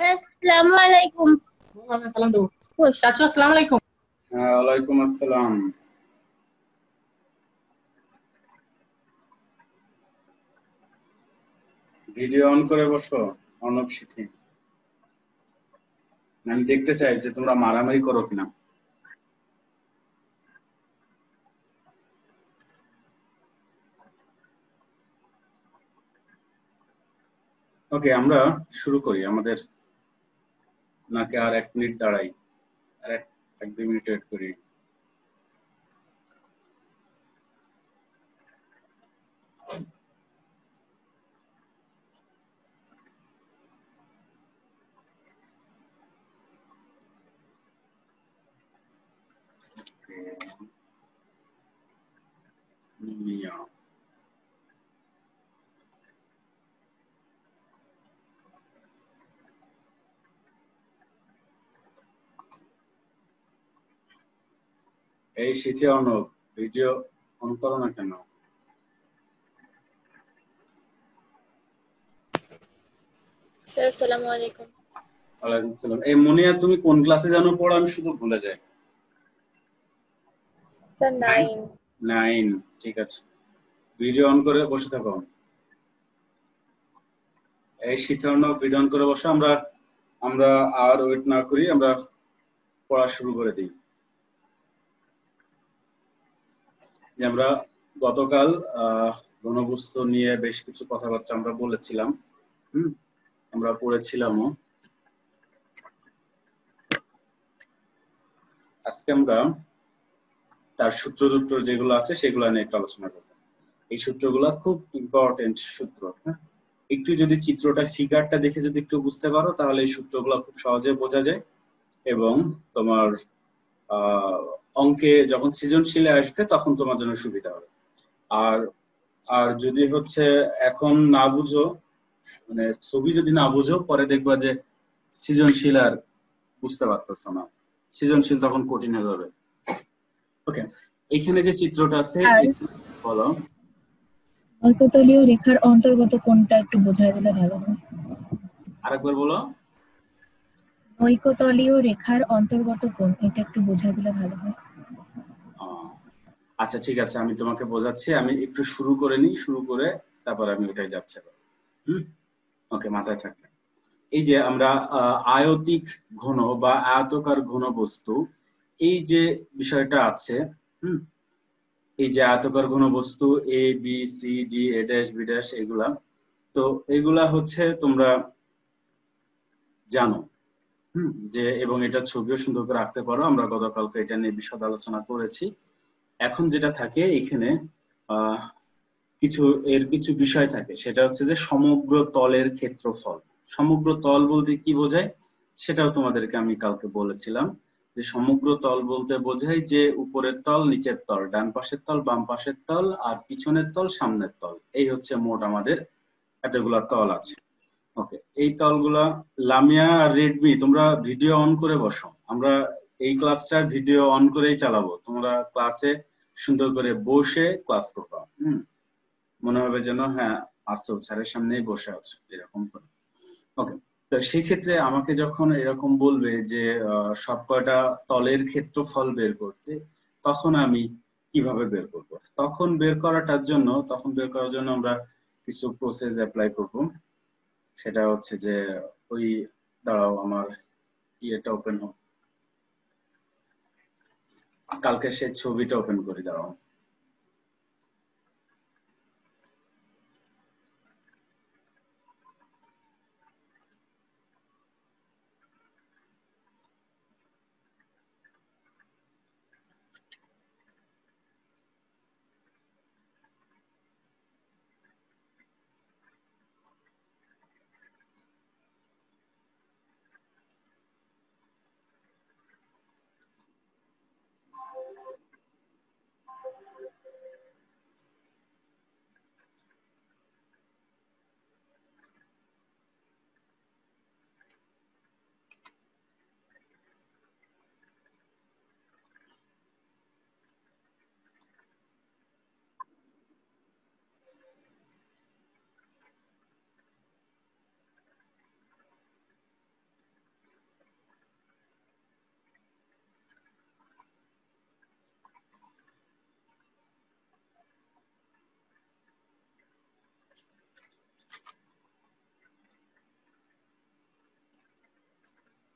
আসসালামু আলাইকুম। সালাম দেবো। চাচু আসসালামু আলাইকুম। ওয়ালাইকুম আসসালাম। ভিডিও অন করে বসো অর্ণব সিথি। আমি দেখতে চাই যে তোমরা মারামারি করো কিনা। ওকে, আমরা শুরু করি। আমাদের নাকি আর 1 মিনিট দাঁড়াই, আর 1-2 মিনিট ওয়েট করি। এই শীতে অর্ণব, ভিডিও অন করো না কেন? স্যার আসসালামু আলাইকুম। ওয়ালাইকুম আসসালাম। এই মুনিয়া, তুমি কোন ক্লাসে জানো পড়ো? আমি শুধু ভুলে যাই। স্যার 9। 9, ঠিক আছে। ভিডিও অন করে বসে থাকো। এই শীতে অর্ণব, ভিডিও অন করে বসো। আমরা আর ওয়েট না করি, আমরা পড়া শুরু করে দিই। যে আমরা গতকাল ঘনবস্তু নিয়ে বেশ কিছু কথাবার্তা আমরা বলেছিলাম, আমরা পড়েছিলামও। আজকে আমরা তার সূত্র যেগুলো আছে সেগুলো নিয়ে একটু আলোচনা করব। এই সূত্রগুলো খুব ইম্পর্টেন্ট সূত্র। হ্যাঁ, একটু যদি চিত্রটা, ফিগারটা দেখে যদি একটু বুঝতে পারো, তাহলে এই সূত্রগুলো খুব সহজে বোঝা যায়। এবং তোমার অঙ্কে যখন সৃজনশীলে আসবে তখন তোমার জন্য সুবিধা হবে। আর আর যদি হচ্ছে এখন না বুঝো, মানে ছবি যদি না বুঝো, পরে দেখবা যে সৃজনশীল আর বুঝতে পারতেছো না, সৃজনশীল তখন কঠিন হয়ে যাবে। ওকে, এখানে যে চিত্রটা আছে, বলো। ঐকতলীয় রেখার অন্তর্গত কোণটা একটু বোঝায় দিলে ভালো হয়। আরেকবার বলো। ঐকতলীয় রেখার অন্তর্গত কোণ, এটা একটু বোঝায় দিলে ভালো হয়। আচ্ছা ঠিক আছে, আমি তোমাকে বোঝাচ্ছি। আমি একটু শুরু করে নিই, শুরু করে তারপর আমি ওটাই যাচ্ছি। ওকে, মাথায় থাকবে। এই যে আমরা আয়তিক ঘন বা আয়তকার ঘন বস্তু, এই যে বিষয়টা আছে, এই যে আয়তকার ঘন বস্তু A B C D A dash B dash, এগুলা তো এগুলা হচ্ছে তোমরা জানো, যে এবং এটা ছবিও সুন্দর করে আঁকতে পারো। আমরা গতকালকে এটা নিয়ে বিশদ আলোচনা করেছি। এখন যেটা থাকে এখানে কিছু বিষয় থাকে, সেটা হচ্ছে যে সমগ্র তলের ক্ষেত্রফল। সমগ্র তল বলতে কি বোঝায় সেটাও তোমাদেরকে আমি কালকে বলেছিলাম, যে সমগ্র তল বলতে বোঝায় যে উপরের তল, নিচের তল, ডান পাশের তল, বাম পাশের তল, আর পিছনের তল, সামনের তল। এই হচ্ছে মোট আমাদের এতগুলা তল আছে। ওকে, এই তলগুলা, লামিয়া আর রেডমি, তোমরা ভিডিও অন করে বসো। আমরা এই ক্লাসটা ভিডিও অন করেই চালাবো। তোমরা ক্লাসে সুন্দর করে বসে ক্লাস করবা। মনে হবে যেন হ্যাঁ আসো, স্যারের সামনেই বসে আছো, এরকম করে। ওকে, তো সেই ক্ষেত্রে আমাকে যখন এরকম বলবে যে সব কয়টা তলের ক্ষেত্রফল বের করতে, তখন আমি কিভাবে বের করব? তখন বের করার জন্য আমরা কিছু প্রসেস অ্যাপ্লাই করব। সেটা হচ্ছে যে ওই, দাঁড়াও আমার ইয়েটা ওপেন হোক, কালকে সেই ছবিটা ওপেন করি, দাঁড়াও।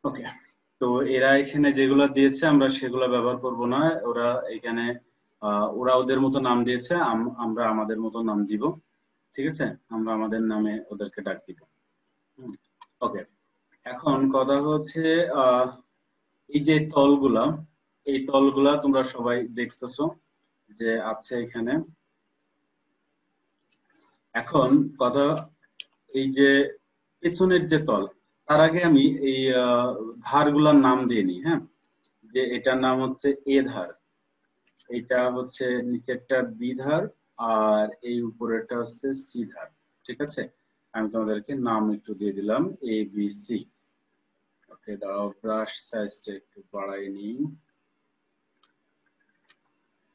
ওকে, তো এরা এখানে যেগুলো দিয়েছে আমরা সেগুলো ব্যবহার করব না। ওরা এখানে ওরা ওদের মতো নাম দিয়েছে, আমরা আমাদের মতো নাম দিব। ঠিক আছে, আমরা আমাদের নামে ওদেরকে ডাক দিব। ওকে, এখন কথা হচ্ছে এই যে তলগুলা, এই তলগুলা তোমরা সবাই দেখতেছো যে আছে এখানে। এখন কথা, এই যে পেছনের যে তল, তার আগে আমি এই ধারগুলার নাম দিয়ে নিই। হ্যাঁ, যে এটার নাম হচ্ছে এ ধার, এটা হচ্ছে নিচেরটা বি ধার, আর এই উপরেরটা হচ্ছে সি ধার। ঠিক আছে, আমি তোমাদেরকে নাম একটু দিয়ে দিলাম এ বি সি। ওকে, দাঁড়াও, ব্রাশ সাইজটা একটু বাড়াই নিই।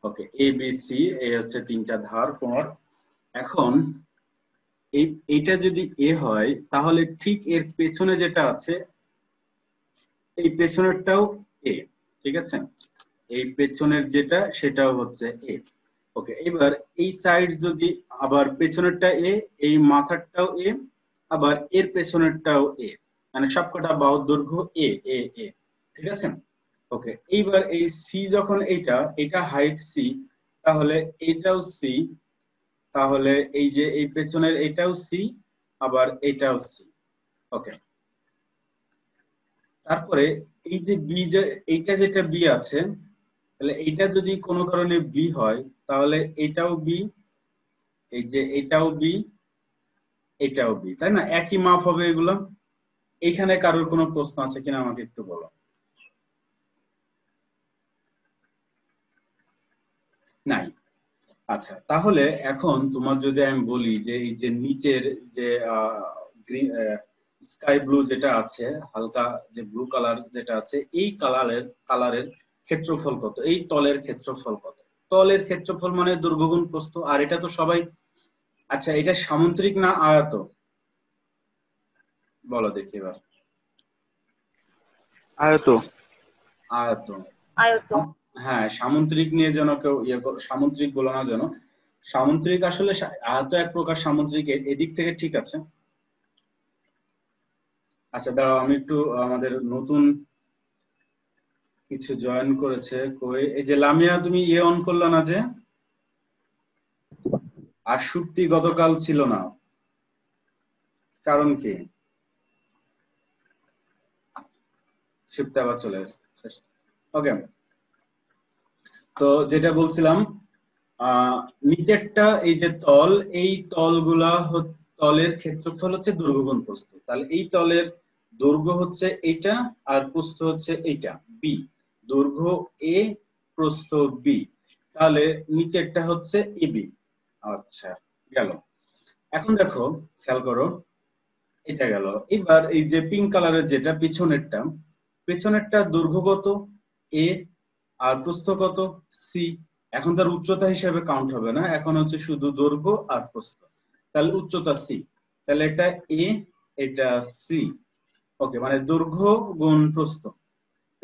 ওকে, এ বি সি, এই হচ্ছে তিনটা ধার কোণের। এখন এইটা যদি এ হয়, তাহলে ঠিক এর পেছনে যেটা আছে এই পেছনেরটাও এ। ঠিক আছে, এই পেছনের যেটা সেটাও হচ্ছে এ। ওকে, এবার এই সাইড যদি আবার পেছনেরটা এ, এই মাথারটাও এ, আবার এর পেছনেরটাও এ, মানে সবকটা বাহুর দৈর্ঘ্য এ এ এ। ঠিক আছে, ওকে, এইবার এই সি যখন এটা হাইট সি, তাহলে এটাও সি, তাহলে এই যে এই পেছনের এটাও সি, আবার এটাও সি। ওকে, তারপরে এই যে বি, যে এইটা যেটা বি আছে, তাহলে এইটা যদি কোনো কারণে বি হয়, তাহলে এটাও বি, এই যে এটাও বি, এটাও বি, তাই না? একই মাপ হবে এগুলো। এখানে কারোর কোনো প্রশ্ন আছে কিনা আমাকে একটু বলো। নাই? আচ্ছা, তাহলে এখন তোমার যদি আমি বলি যে এই যে নিচের যে গ্রিন স্কাই ব্লু যেটা আছে, হালকা যে ব্লু কালার যেটা আছে, এই কালারের ক্ষেত্রফল কত, এই তলের ক্ষেত্রফল কত? তলের ক্ষেত্রফল মানে দৈর্ঘ্য গুণ প্রস্থ। আর এটা তো সবাই, আচ্ছা এটা সামুদ্রিক না আয়ত? বলো দেখি এবার। আয়ত। আয়ত। আয়ত। হ্যাঁ, সামুদ্রিক নিয়ে যেন কেউ সামুদ্রিক বলো না যেন। সামুদ্রিক আসলে আয়ত এক প্রকার সামুদ্রিক, এদিক থেকে ঠিক আছে। আচ্ছা দাঁড়াও, আমি একটু আমাদের নতুন কিছু জয়েন করেছে কই, এই যে লামিয়া, তুমি ইয়ে অন করলো না যে? আর সুপ্তি গতকাল ছিল না, কারণ কি? সুপ্তি আবার চলে এসেছে। ওকে, তো যেটা বলছিলাম, নিচেরটা এই যে তল, এই তলগুলা তলের ক্ষেত্রফল হচ্ছে দৈর্ঘ্য গুণ প্রস্থ। তাহলে এই তলের দৈর্ঘ্য হচ্ছে এইটা, আর প্রস্থ হচ্ছে এইটা বি। দৈর্ঘ্য এ, প্রস্থ বি, তাহলে নিচেরটা হচ্ছে এবি। আচ্ছা, গেল। এখন দেখো, খেয়াল করো, এটা গেল। এবার এই যে পিঙ্ক কালারের যেটা পিছনেরটা, পেছনেরটা দৈর্ঘ্য কত এ, আর প্রস্থ কত সি। এখন তার উচ্চতা হিসাবে কাউন্ট হবে না, এখন হচ্ছে শুধু দৈর্ঘ্য আর প্রস্থ। তাহলে উচ্চতা সি, তাহলে এটা এ, এটা সি। ওকে, মানে দৈর্ঘ্য গুণ প্রস্থ।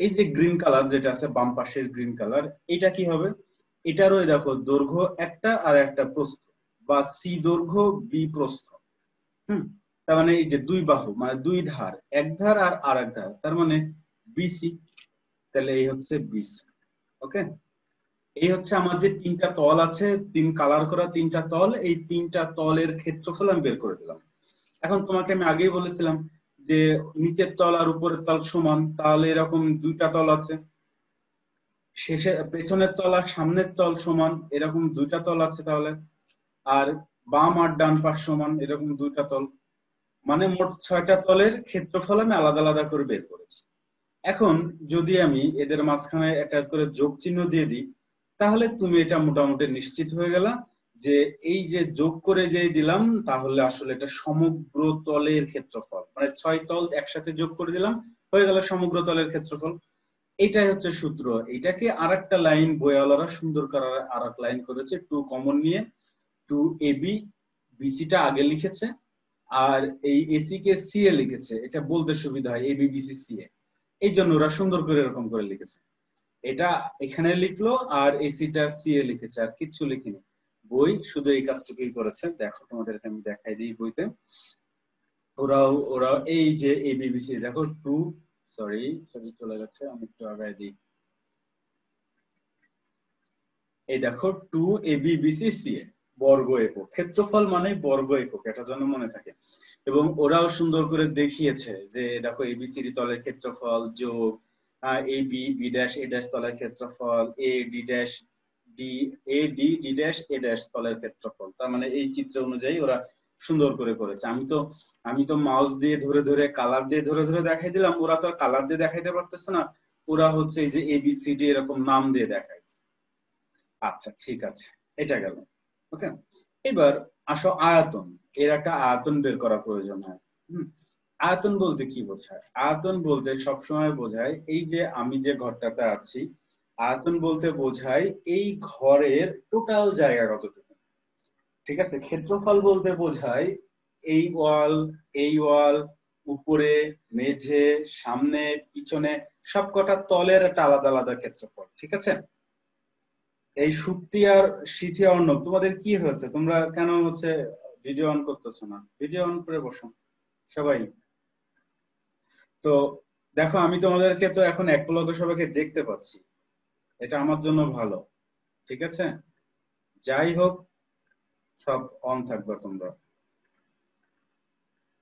এই যে গ্রিন কালার যেটা আছে বাম পাশের গ্রিন কালার, এটা কি হবে? এটারও দেখো দৈর্ঘ্য একটা আর একটা প্রস্থ, বা সি দৈর্ঘ্য বি প্রস্থ। তার মানে এই যে দুই বাহু মানে দুই ধার, এক ধার আর আরেক ধার, তার মানে বিসি। তাহলে এই হচ্ছে বিসি। ওকে, এই হচ্ছে আমাদের তিনটা তল আছে, তিন কালার করা তিনটা তল, এই তিনটা তলের ক্ষেত্রফল আমি বের করে দিলাম। এখন তোমাকে আমি আগেই বলেছিলাম যে নিচের তল আর উপরের তল সমান, তাহলে এরকম দুইটা তল আছে। শেষে পেছনের তল আর সামনের তল সমান, এরকম দুইটা তল আছে তাহলে। আর বাম আর ডান পাশ সমান, এরকম দুইটা তল। মানে মোট 6টা তলের ক্ষেত্রফল আমি আলাদা আলাদা করে বের করেছি। এখন যদি আমি এদের মাঝখানে একটা করে যোগ চিহ্ন দিয়ে দিই, তাহলে তুমি এটা মোটামুটি নিশ্চিত হয়ে গেলা যে এই যে যোগ করে যে দিলাম, তাহলে আসলে এটা সমগ্র তলের ক্ষেত্রফল, মানে 6 তল একসাথে যোগ করে দিলাম, হয়ে গেল সমগ্র তলের ক্ষেত্রফল। এটাই হচ্ছে সূত্র। এটাকে আরেকটা লাইন বইওয়ালারা সুন্দর করার আরেক লাইন করেছে, 2 কমন নিয়ে 2 এবি, বিসিটা আগে লিখেছে, আর এই এসি কে সি এ লিখেছে, এটা বলতে সুবিধা হয় এবি বিসি সি এ, এই জন্য ওরা সুন্দর করে এরকম করে লিখেছে। এটা এখানে লিখলো আর এসিটা সি এ লিখেছে, আর কিচ্ছু লিখিনি। বই শুধু এই কাজটুকুই করেছে। দেখো তোমাদেরকে আমি দেখাই দিই বইতে। ওরাও এই যে এবিবিসি দেখো 2 সরি চলে যাচ্ছে, আমি একটু আগায় দিই। এই দেখো 2ABBCCA বর্গ একক, ক্ষেত্রফল মানে বর্গ একক, এটা যেন মনে থাকে। এবং ওরাও সুন্দর করে দেখিয়েছে যে দেখো এবিসিডি তলের ক্ষেত্রফল যোগ AB B dash A dash তলের ক্ষেত্রফল A D dash D dash A dash তলের ক্ষেত্রফল। তার মানে এই চিত্র অনুযায়ী ওরা সুন্দর করে করেছে। আমি তো মাউস দিয়ে ধরে ধরে কালার দিয়ে ধরে ধরে দেখাই দিলাম, ওরা তো আর কালার দিয়ে দেখাইতে পারতেছে না, ওরা হচ্ছে এই যে এবিসিডি এরকম নাম দিয়ে দেখাইছে। আচ্ছা ঠিক আছে, এটা গেল। ওকে, এবার আসো আয়তন। এর একটা আয়তন বের করা প্রয়োজন হয়। আয়তন বলতে কি বোঝায়? আয়তন বলতে সবসময় বোঝায় এই যে আমি যে ঘরটাতে আছি, আয়তন বলতে বোঝায় এই ঘরের টোটাল জায়গা কতটুকু। ঠিক আছে, ক্ষেত্রফল বলতে বোঝায় এই ওয়াল উপরে মেঝে সামনে পিছনে সবকটা তলের একটা আলাদা আলাদা ক্ষেত্রফল। ঠিক আছে, এই সুপ্তি আর শীতি অর্ণব তোমাদের কি হয়েছে? তোমরা কেন হচ্ছে ভিডিও অন করতেছো না? ভিডিও অন করে বসো সবাই। তো দেখো আমি তোমাদেরকে তো এখন এক পলকে সবাইকে দেখতে পাচ্ছি, এটা আমার জন্য ভালো। ঠিক আছে, যাই হোক সব অন থাকবে তোমরা,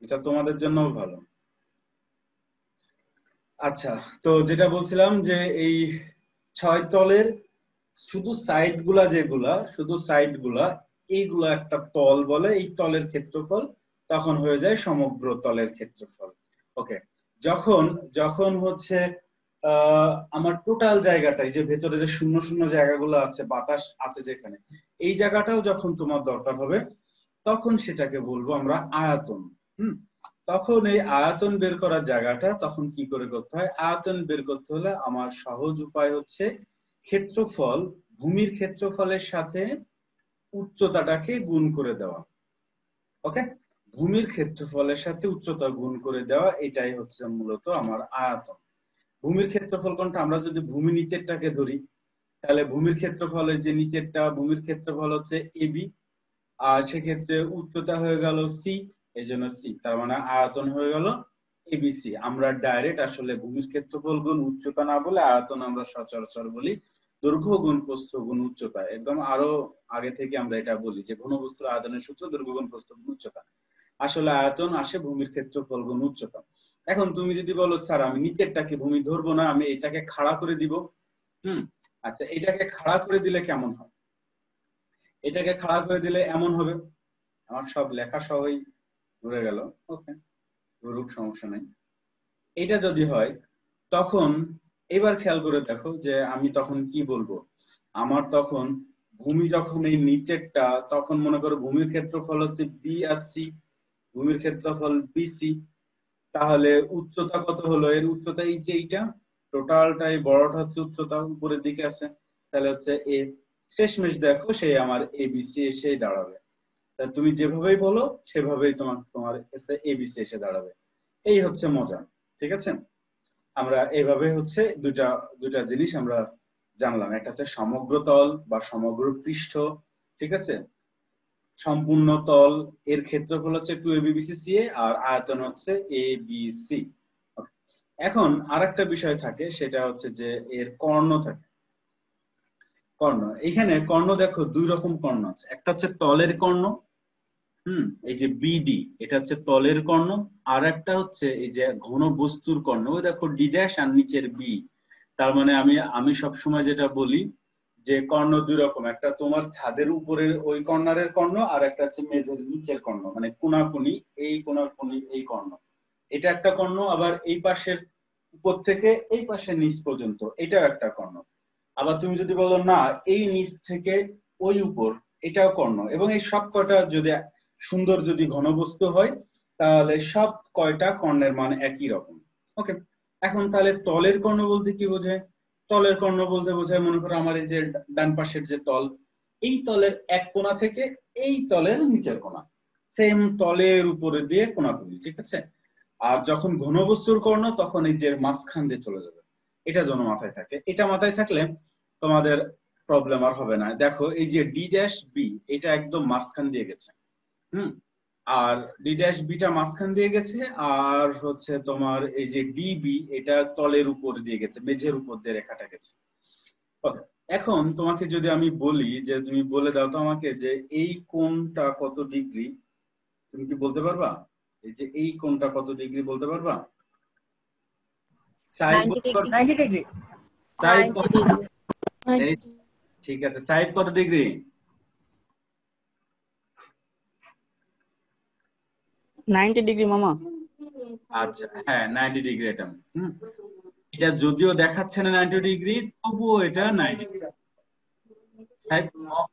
এটা তোমাদের জন্যও ভালো। আচ্ছা, তো যেটা বলছিলাম যে এই 6 তলের শুধু সাইড গুলা এইগুলা একটা তল বলে, এই তলের ক্ষেত্রফল তখন হয়ে যায় সমগ্র তলের ক্ষেত্রফল। ওকে, যখন হচ্ছে আমার টোটাল জায়গাটাই যে ভেতরে যে শূন্য শূন্য জায়গাগুলো আছে, বাতাস আছে যেখানে, এই জায়গাটাও যখন তোমার দরকার হবে তখন সেটাকে বলবো আমরা আয়তন। তখন এই আয়তন বের করার জায়গাটা তখন কি করে করতে হয়? আয়তন বের করতে হলে আমার সহজ উপায় হচ্ছে ক্ষেত্রফল, ভূমির ক্ষেত্রফলের সাথে উচ্চতাটাকে গুণ করে দেওয়া। ওকে, ভূমির ক্ষেত্রফলের সাথে উচ্চতা গুণ করে দেওয়া, এটাই হচ্ছে মূলত আমার আয়তন। ভূমির ক্ষেত্রফল কোনটা? আমরা যদি ভূমি নিচেরটাকে ধরি তাহলে ভূমির ক্ষেত্রফলের যে নিচেরটা, ভূমির ক্ষেত্রফল হচ্ছে এবি, আর সেক্ষেত্রে উচ্চতা হয়ে গেল সি, এই জন্য সি, তার মানে আয়তন হয়ে গেল এবিসি। আমরা ডাইরেক্ট আসলে ভূমির ক্ষেত্রফল গুণ উচ্চতা না বলে আয়তন আমরা সচরাচর বলি দৈর্ঘ্য গুণ প্রস্থ গুণ উচ্চতা। একদম আরো আগে থেকে আমরা এটা বলি যে ঘনবস্তুর আয়তনের সূত্র দৈর্ঘ্য গুণ প্রস্থ গুণ উচ্চতা। আসলে আয়তন আসে ভূমির ক্ষেত্রফল গুণ উচ্চতা। এখন তুমি যদি বলো স্যার আমি নিচেরটাকে ভূমি ধরবো না, আমি এটাকে খাড়া করে দিব। আচ্ছা, এটাকে খাড়া করে দিলে কেমন হয়? এটাকে খাড়া করে দিলে এমন হবে, আমার সব লেখা সহই ধরে গেল। ওকে, ধরুক, সমস্যা নাই। এটা যদি হয় তখন এবার খেয়াল করে দেখো যে আমি তখন কি বলবো। আমার তখন ভূমি যখন এই নিচেরটা, তখন মনে করো ভূমির ক্ষেত্রফল হচ্ছে বি আর সি, ভূমির ক্ষেত্রফল বিসি। তাহলে উচ্চতা কত হলো? এর উচ্চতা এই যে এইটা টোটালটাই বড়টা হচ্ছে উচ্চতা উপরের দিকে আছে, তাহলে হচ্ছে এ। শেষমেশ দেখো সেই আমার এবিসি এসেই দাঁড়াবে। তুমি যেভাবেই বলো সেভাবেই তোমার এবিসি এসে দাঁড়াবে। এই হচ্ছে মজা। ঠিক আছে, আমরা এইভাবে হচ্ছে দুটা জিনিস আমরা জানলাম। একটা হচ্ছে সমগ্র তল বা সমগ্র পৃষ্ঠ। ঠিক আছে, সম্পূর্ণ তল এর ক্ষেত্রফল হচ্ছে 2ABBCCA আর আয়তন হচ্ছে ABC। এখন আরেকটা বিষয় থাকে, সেটা হচ্ছে যে এর কর্ণ থাকে। কর্ণ, এখানে কর্ণ দেখো দুই রকম কর্ণ আছে। একটা হচ্ছে তলের কর্ণ, এই যে বিডি, এটা হচ্ছে তলের কর্ণ। আর একটা হচ্ছে এই যে ঘন বস্তুর কর্ণ, ওই দেখো ডি ড্যাশ আর নিচের বি। তার মানে আমি সবসময় যেটা বলি যে কর্ণ দুই রকম, একটা তোমার ছাদের উপরের ওই কর্নারের কর্ণ, আর একটা হচ্ছে মেঝের নিচের কর্ণ, মানে কোনাকুনি, এই কোনাকুনি এই কর্ণ, এটা একটা কর্ণ। আবার এই পাশের উপর থেকে এই পাশের নিচ পর্যন্ত, এটাও একটা কর্ণ। আবার তুমি যদি বলো না এই নিচ থেকে ওই উপর, এটাও কর্ণ। এবং এই সব কয়টা যদি সুন্দর যদি ঘনবস্তু হয় তাহলে সব কয়টা কর্ণের মান একই রকম। ওকে, এখন তাহলে তলের কর্ণ বলতে কি বোঝায়? তলের কর্ণ বলতে বোঝায়, মনে করো আমার এই যে ডান পাশের যে তল, এই তলের এক কোণা থেকে এই তলের নিচের কোণা, সেম তলের উপরে দিয়ে কোণাকুনি। ঠিক আছে, আর যখন ঘনবস্তুর কর্ণ তখন এই যে মাঝখান দিয়ে চলে যাবে। এটা যেন মাথায় থাকে, এটা মাথায় থাকলে তোমাদের প্রবলেম আর হবে না। দেখো এই যে ডি ড্যাশ বি, এটা একদম মাঝখান দিয়ে গেছে। আর ডি ড্যাশ বিটা মাঝখান দিয়ে গেছে, আর হচ্ছে তোমার এই যে ডিবি এটা তলের উপর দিয়ে গেছে, মেঝের উপর দিয়ে রেখাটা গেছে। ওকে, এখন তোমাকে যদি আমি বলি যে তুমি বলে দাও তো আমাকে যে এই কোণটা কত ডিগ্রি, তুমি কি বলতে পারবা? এই যে এই কোণটা কত ডিগ্রি বলতে পারবা? 90 ডিগ্রি। 90 ডিগ্রি। Side 90 degree. ঠিক আছে, সাইড কত ডিগ্রি? 90 ডিগ্রি মামা। আচ্ছা হ্যাঁ 90 ডিগ্রি এটা। এটা যদিও দেখাচ্ছে না 90 ডিগ্রি, তবুও এটা 90 ডিগ্রি।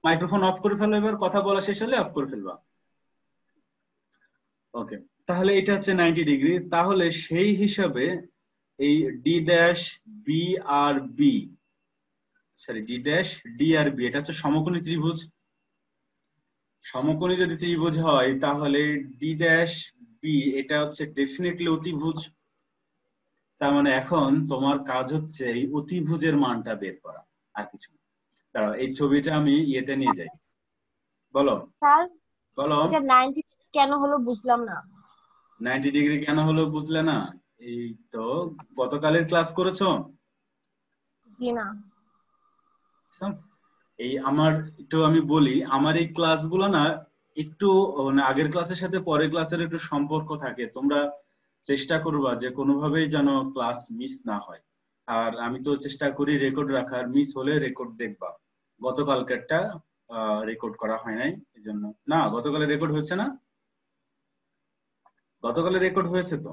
মাইক্রোফোন অফ করে ফেলো, এবার কথা বলা শেষ হলে অফ করে ফেলবা। ওকে, তাহলে এটা হচ্ছে 90 ডিগ্রি। তাহলে সেই হিসাবে এই ডি ড্যাশ বি আর B, sorry D dash D আর বি, এটা হচ্ছে সমকোণী ত্রিভুজ। সমকোণী যদি ত্রিভুজ হয় তাহলে ডি ড্যাশ বি এটা হচ্ছে ডেফিনেটলি অতিভুজ। তার মানে এখন তোমার কাজ হচ্ছে এই অতিভুজের মানটা বের করা, আর কিছু না। দাঁড়াও এই ছবিটা আমি ইয়েতে নিয়ে যাই। বলো স্যার বলো এটা 90 কেন হলো বুঝলাম না। 90 ডিগ্রি কেন হলো বুঝলে না? এই তো গতকালের ক্লাস করেছো? জি না। এই আমার একটু আমি বলি, আমার এই ক্লাসগুলো না একটু মানে আগের ক্লাসের সাথে পরের ক্লাসের একটু সম্পর্ক থাকে। তোমরা চেষ্টা করবা যে কোনোভাবেই যেন ক্লাস মিস না হয়। আর আমি তো চেষ্টা করি রেকর্ড রাখার, মিস হলে রেকর্ড দেখবা। গতকালকেরটা রেকর্ড করা হয় নাই, এজন্য না। গতকালে রেকর্ড হয়েছে না? গতকালে রেকর্ড হয়েছে তো,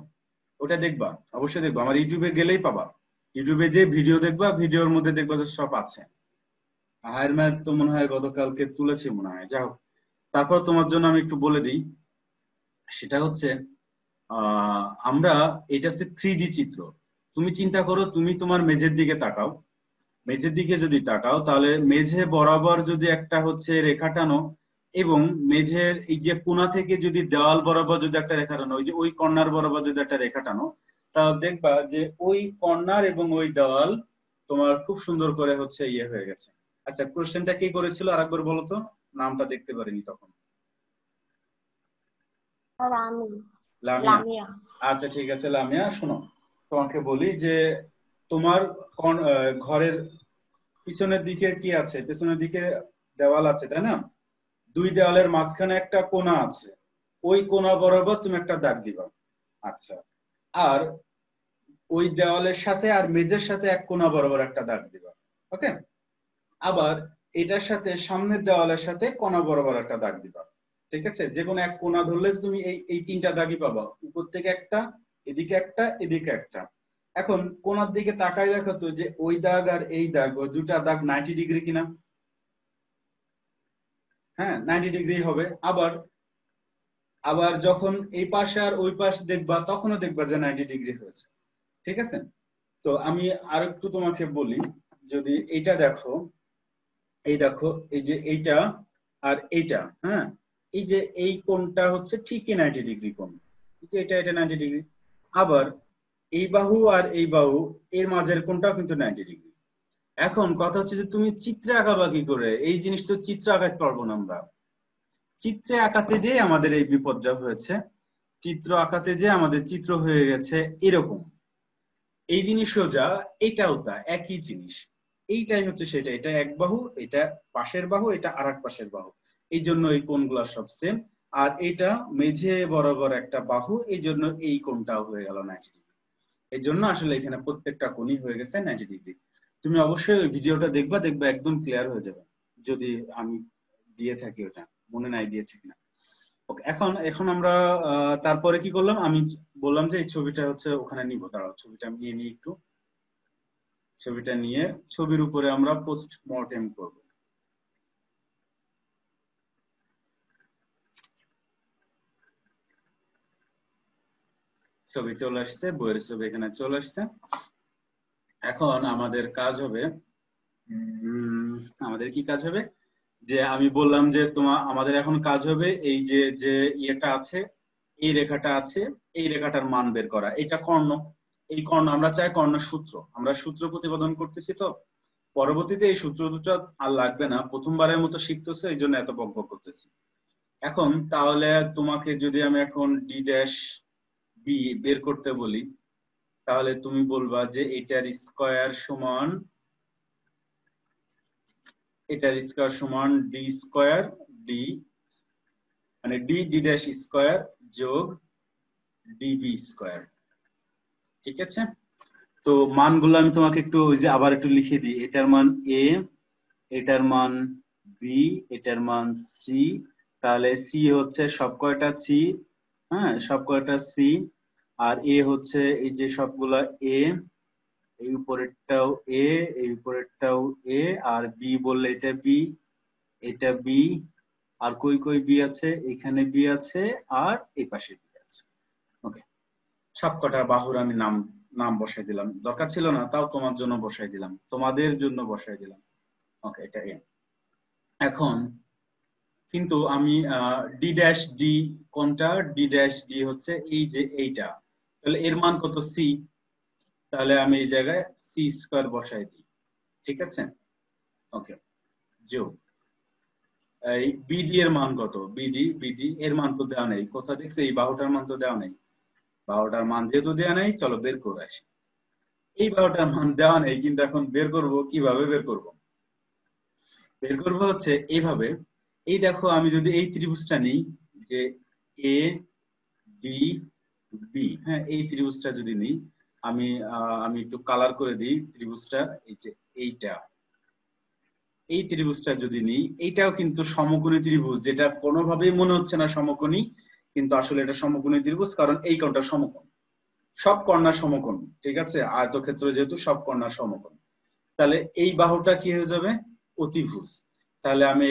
ওটা দেখবা, অবশ্যই দেখবা। আমার ইউটিউবে গেলেই পাবা। ইউটিউবে যে ভিডিও দেখবা, ভিডিওর মধ্যে দেখবা যে সব আছে। হায়ার ম্যাথ তো মনে হয় গতকালকে তুলেছি মনে হয়। যাও, তারপর তোমার জন্য আমি একটু বলে দিই। সেটা হচ্ছে আমরা, এটা হচ্ছে 3D চিত্র। তুমি চিন্তা করো, তুমি তোমার মেঝের দিকে তাকাও। মেঝের দিকে যদি তাকাও তাহলে মেঝে বরাবর যদি একটা হচ্ছে রেখা টানো, এবং মেঝের এই যে কোণা থেকে যদি দেওয়াল বরাবর যদি একটা রেখা টানো, ওই যে ওই কর্নার বরাবর যদি একটা রেখা টানো, তাহলে দেখবা যে ওই কর্নার এবং ওই দেওয়াল তোমার খুব সুন্দর করে হচ্ছে ইয়ে হয়ে গেছে। আচ্ছা, কোশ্চেনটা কি করেছিল আরেকবার বলো তো, নামটা দেখতে পারিনি তখন। স্যার আমি লামিয়া। লামিয়া। আচ্ছা ঠিক আছে লামিয়া, শোনো তোমাকে বলি যে তোমার ঘরের পিছনের দিকে কি আছে? পেছনের দিকে দেওয়াল আছে, তাই না? দুই দেওয়ালের মাঝখানে একটা কোণা আছে, ওই কোণা বরাবর তুমি একটা দাগ দিবা। আচ্ছা, আর ওই দেওয়ালের সাথে আর মেঝের সাথে এক কোণা বরাবর একটা দাগ দিবা। ওকে, আবার এটার সাথে সামনের দেওয়ালের সাথে কোণা বরাবর একটা দাগ দিবা। ঠিক আছে, যে কোনো এক কোণা ধরলে তুমি এই তিনটা দাগই পাবা, উপর থেকে একটা, এদিকে একটা, এদিকে একটা। এখন কোণার দিকে তাকাই দেখো তো যে ওই দাগ আর এই দাগ, ওই দুটা দাগ 90 ডিগ্রি কিনা? হ্যাঁ 90 ডিগ্রি হবে। আবার আবার যখন এই পাশে আর ওই পাশে দেখবা, তখনও দেখবা যে 90 ডিগ্রি হয়েছে। ঠিক আছে, তো আমি আরেকটু তোমাকে বলি, যদি এইটা দেখো, এই দেখো এই যে এইটা আর এইটা, হ্যাঁ এই যে এই কোণটা হচ্ছে ঠিকই 90 ডিগ্রি কোণ, এই যে এটা 90 ডিগ্রি। আবার এই বাহু আর এই বাহু এর মাঝের কোণটাও কিন্তু 90 ডিগ্রি। এখন কথা হচ্ছে যে তুমি চিত্রে আঁকাবা কি করে? এই জিনিস তো চিত্র আঁকাতে পারবো না আমরা। চিত্রে আঁকাতে যে আমাদের এই বিপদটা হয়েছে, চিত্র আঁকাতে যে আমাদের চিত্র হয়ে গেছে এরকম। এই জিনিসও যা, এটাও তা, একই জিনিস। এইটাই হচ্ছে সেটা, এটা এক বাহু, এটা পাশের বাহু, এটা আর এক পাশের বাহু, এই জন্য এই কোণগুলা সব সেম। আর এটা মেঝে বরাবর একটা বাহু, এই জন্য এই কোণটাও হয়ে গেল 90 ডিগ্রি। এই জন্য আসলে এখানে প্রত্যেকটা কোণই হয়ে গেছে 90 ডিগ্রি। তুমি অবশ্যই ওই ভিডিওটা দেখবা, দেখবা একদম ক্লিয়ার হয়ে যাবে, যদি আমি দিয়ে থাকি, ওটা মনে নাই দিয়েছি কিনা। ওকে, এখন এখন আমরা তারপরে কি করলাম, আমি বললাম যে এই ছবিটা হচ্ছে ওখানে নিব। দাঁড়াও, ছবিটা আমি নিয়ে নিই একটু। ছবিটা নিয়ে ছবির উপরে আমরা পোস্ট মর্টেম করব। ছবি চলে আসছে, বইয়ের ছবি এখানে চলে আসছে। এখন আমাদের কাজ হবে, আমাদের কি কাজ হবে, যে আমি বললাম যে আমাদের এখন কাজ হবে এই যে যে ইয়েটা আছে, এই রেখাটা আছে, এই রেখাটার মান বের করা। এটা কর্ণ, এই কর্ণ আমরা চাই কর্ণের সূত্র, আমরা সূত্র প্রতিপাদন করতেছি। তো পরবর্তীতে এই সূত্র দুটো আর লাগবে না, প্রথমবারের মতো শিখতেছে, এই জন্য এত বকবক করতেছি। এখন তাহলে তোমাকে যদি আমি এখন ডি ড্যাশ বি বের করতে বলি, তাহলে তুমি বলবা যে এটার স্কয়ার সমান ডি স্কয়ার ডি, মানে ডি ডি ড্যাশ স্কয়ার যোগ ডিবি স্কয়ার। ঠিক আছে, তো মানগুলো আমি তোমাকে একটু ওই যে আবার একটু লিখে দিই। এটার মান এ, এটার মান বি, এটার মান সি। তাহলে সি হচ্ছে সব কয়টা সি, হ্যাঁ সব কয়টা সি, আর এ হচ্ছে এই যে সবগুলা এ, এই উপরেরটাও এ, এই উপরেরটাও এ, আর বি বললে এটা বি, এটা বি, আর কই কই বি আছে, এখানে বি আছে, আর এই পাশে বি আছে। ওকে, সবকটার বাহুর আমি নাম নাম বসাই দিলাম, দরকার ছিল না তাও তোমার জন্য বসাই দিলাম, তোমাদের জন্য বসাই দিলাম। ওকে, এটা এ। এখন কিন্তু আমি ডি ড্যাশ ডি কোনটা, ডি ড্যাশ ডি হচ্ছে এই যে এইটা, তাহলে এর মান কত সি, তাহলে আমি এই জায়গায় সি স্কয়ার বসাই দিই। ঠিক আছে, ওকে, যোগ এই বিডি এর মান কত, বিডি এর মান তো দেওয়া নেই, কোথা দেখছো এই বাহুটার মান তো দেওয়া নেই, বাহুটার মান যেহেতু দেওয়া নেই চলো বের করে আসি। এই বাহুটার মান দেওয়া নেই, কিন্তু এখন বের করব কিভাবে, বের করব হচ্ছে এইভাবে। এই দেখো আমি যদি এই ত্রিভুজটা নিই যে এ ডি বি, হ্যাঁ এই ত্রিভুজটা যদি নিই, আমি আমি একটু কালার করে দিই ত্রিভুজটা, এই যে এইটা, এই ত্রিভুজটা যদি নিই, এইটাও কিন্তু সমকোণী ত্রিভুজ, যেটা কোনোভাবেই মনে হচ্ছে না সমকোণী, কিন্তু আসলে এটা সমকোণী ত্রিভুজ, কারণ এই কোণটা সমকোণ, সব কর্ণা সমকোণ। ঠিক আছে, আয়তক্ষেত্র যেহেতু সব কর্ণা সমকোণ, তাহলে এই বাহুটা কি হয়ে যাবে, অতিভুজ। তাহলে আমি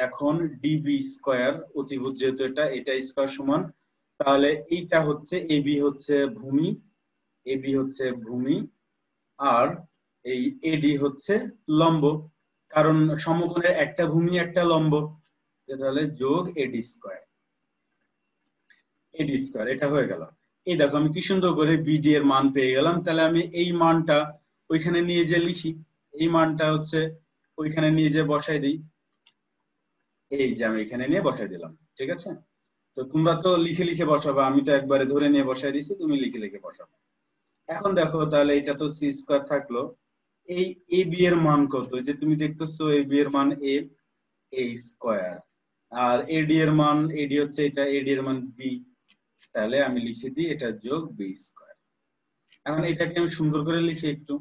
এখন ডিবি স্কয়ার, অতিভুজ যেহেতু এটা স্কয়ার সমান, তাহলে এইটা হচ্ছে এবি হচ্ছে ভূমি, এবি হচ্ছে ভূমি, আর এই এডি হচ্ছে লম্ব, কারণ সমকোণের একটা ভূমি একটা লম্ব, তাহলে যোগ এডি স্কয়ার, এটা হয়ে গেল। এই দেখো আমি কি সুন্দর করে বিডি এর মান পেয়ে গেলাম, তাহলে আমি এই মানটা ওইখানে নিয়ে যে লিখি, এই মানটা হচ্ছে ওইখানে নিয়ে যে বসাই দিই, এই যে আমি এখানে নিয়ে বসাই দিলাম। ঠিক আছে, তো তোমরা তো লিখে লিখে বসাবে, আমি তো একবারে ধরে নিয়ে বসাই দিছি, তুমি লিখে লিখে বসাবে। এখন দেখো তাহলে এটা তো সি স্কয়ার থাকলো, এই এ বি এর মান কত, যে তুমি দেখতেছো এ বি এর মান এ, এ স্কয়ার, আর এডি এর মান, এডি হচ্ছে এটা, এডি এর মান বি, তাহলে আমি লিখে দিই এটা যোগ বি স্কয়ার। এখন এটাকে আমি সুন্দর করে লিখি একটু,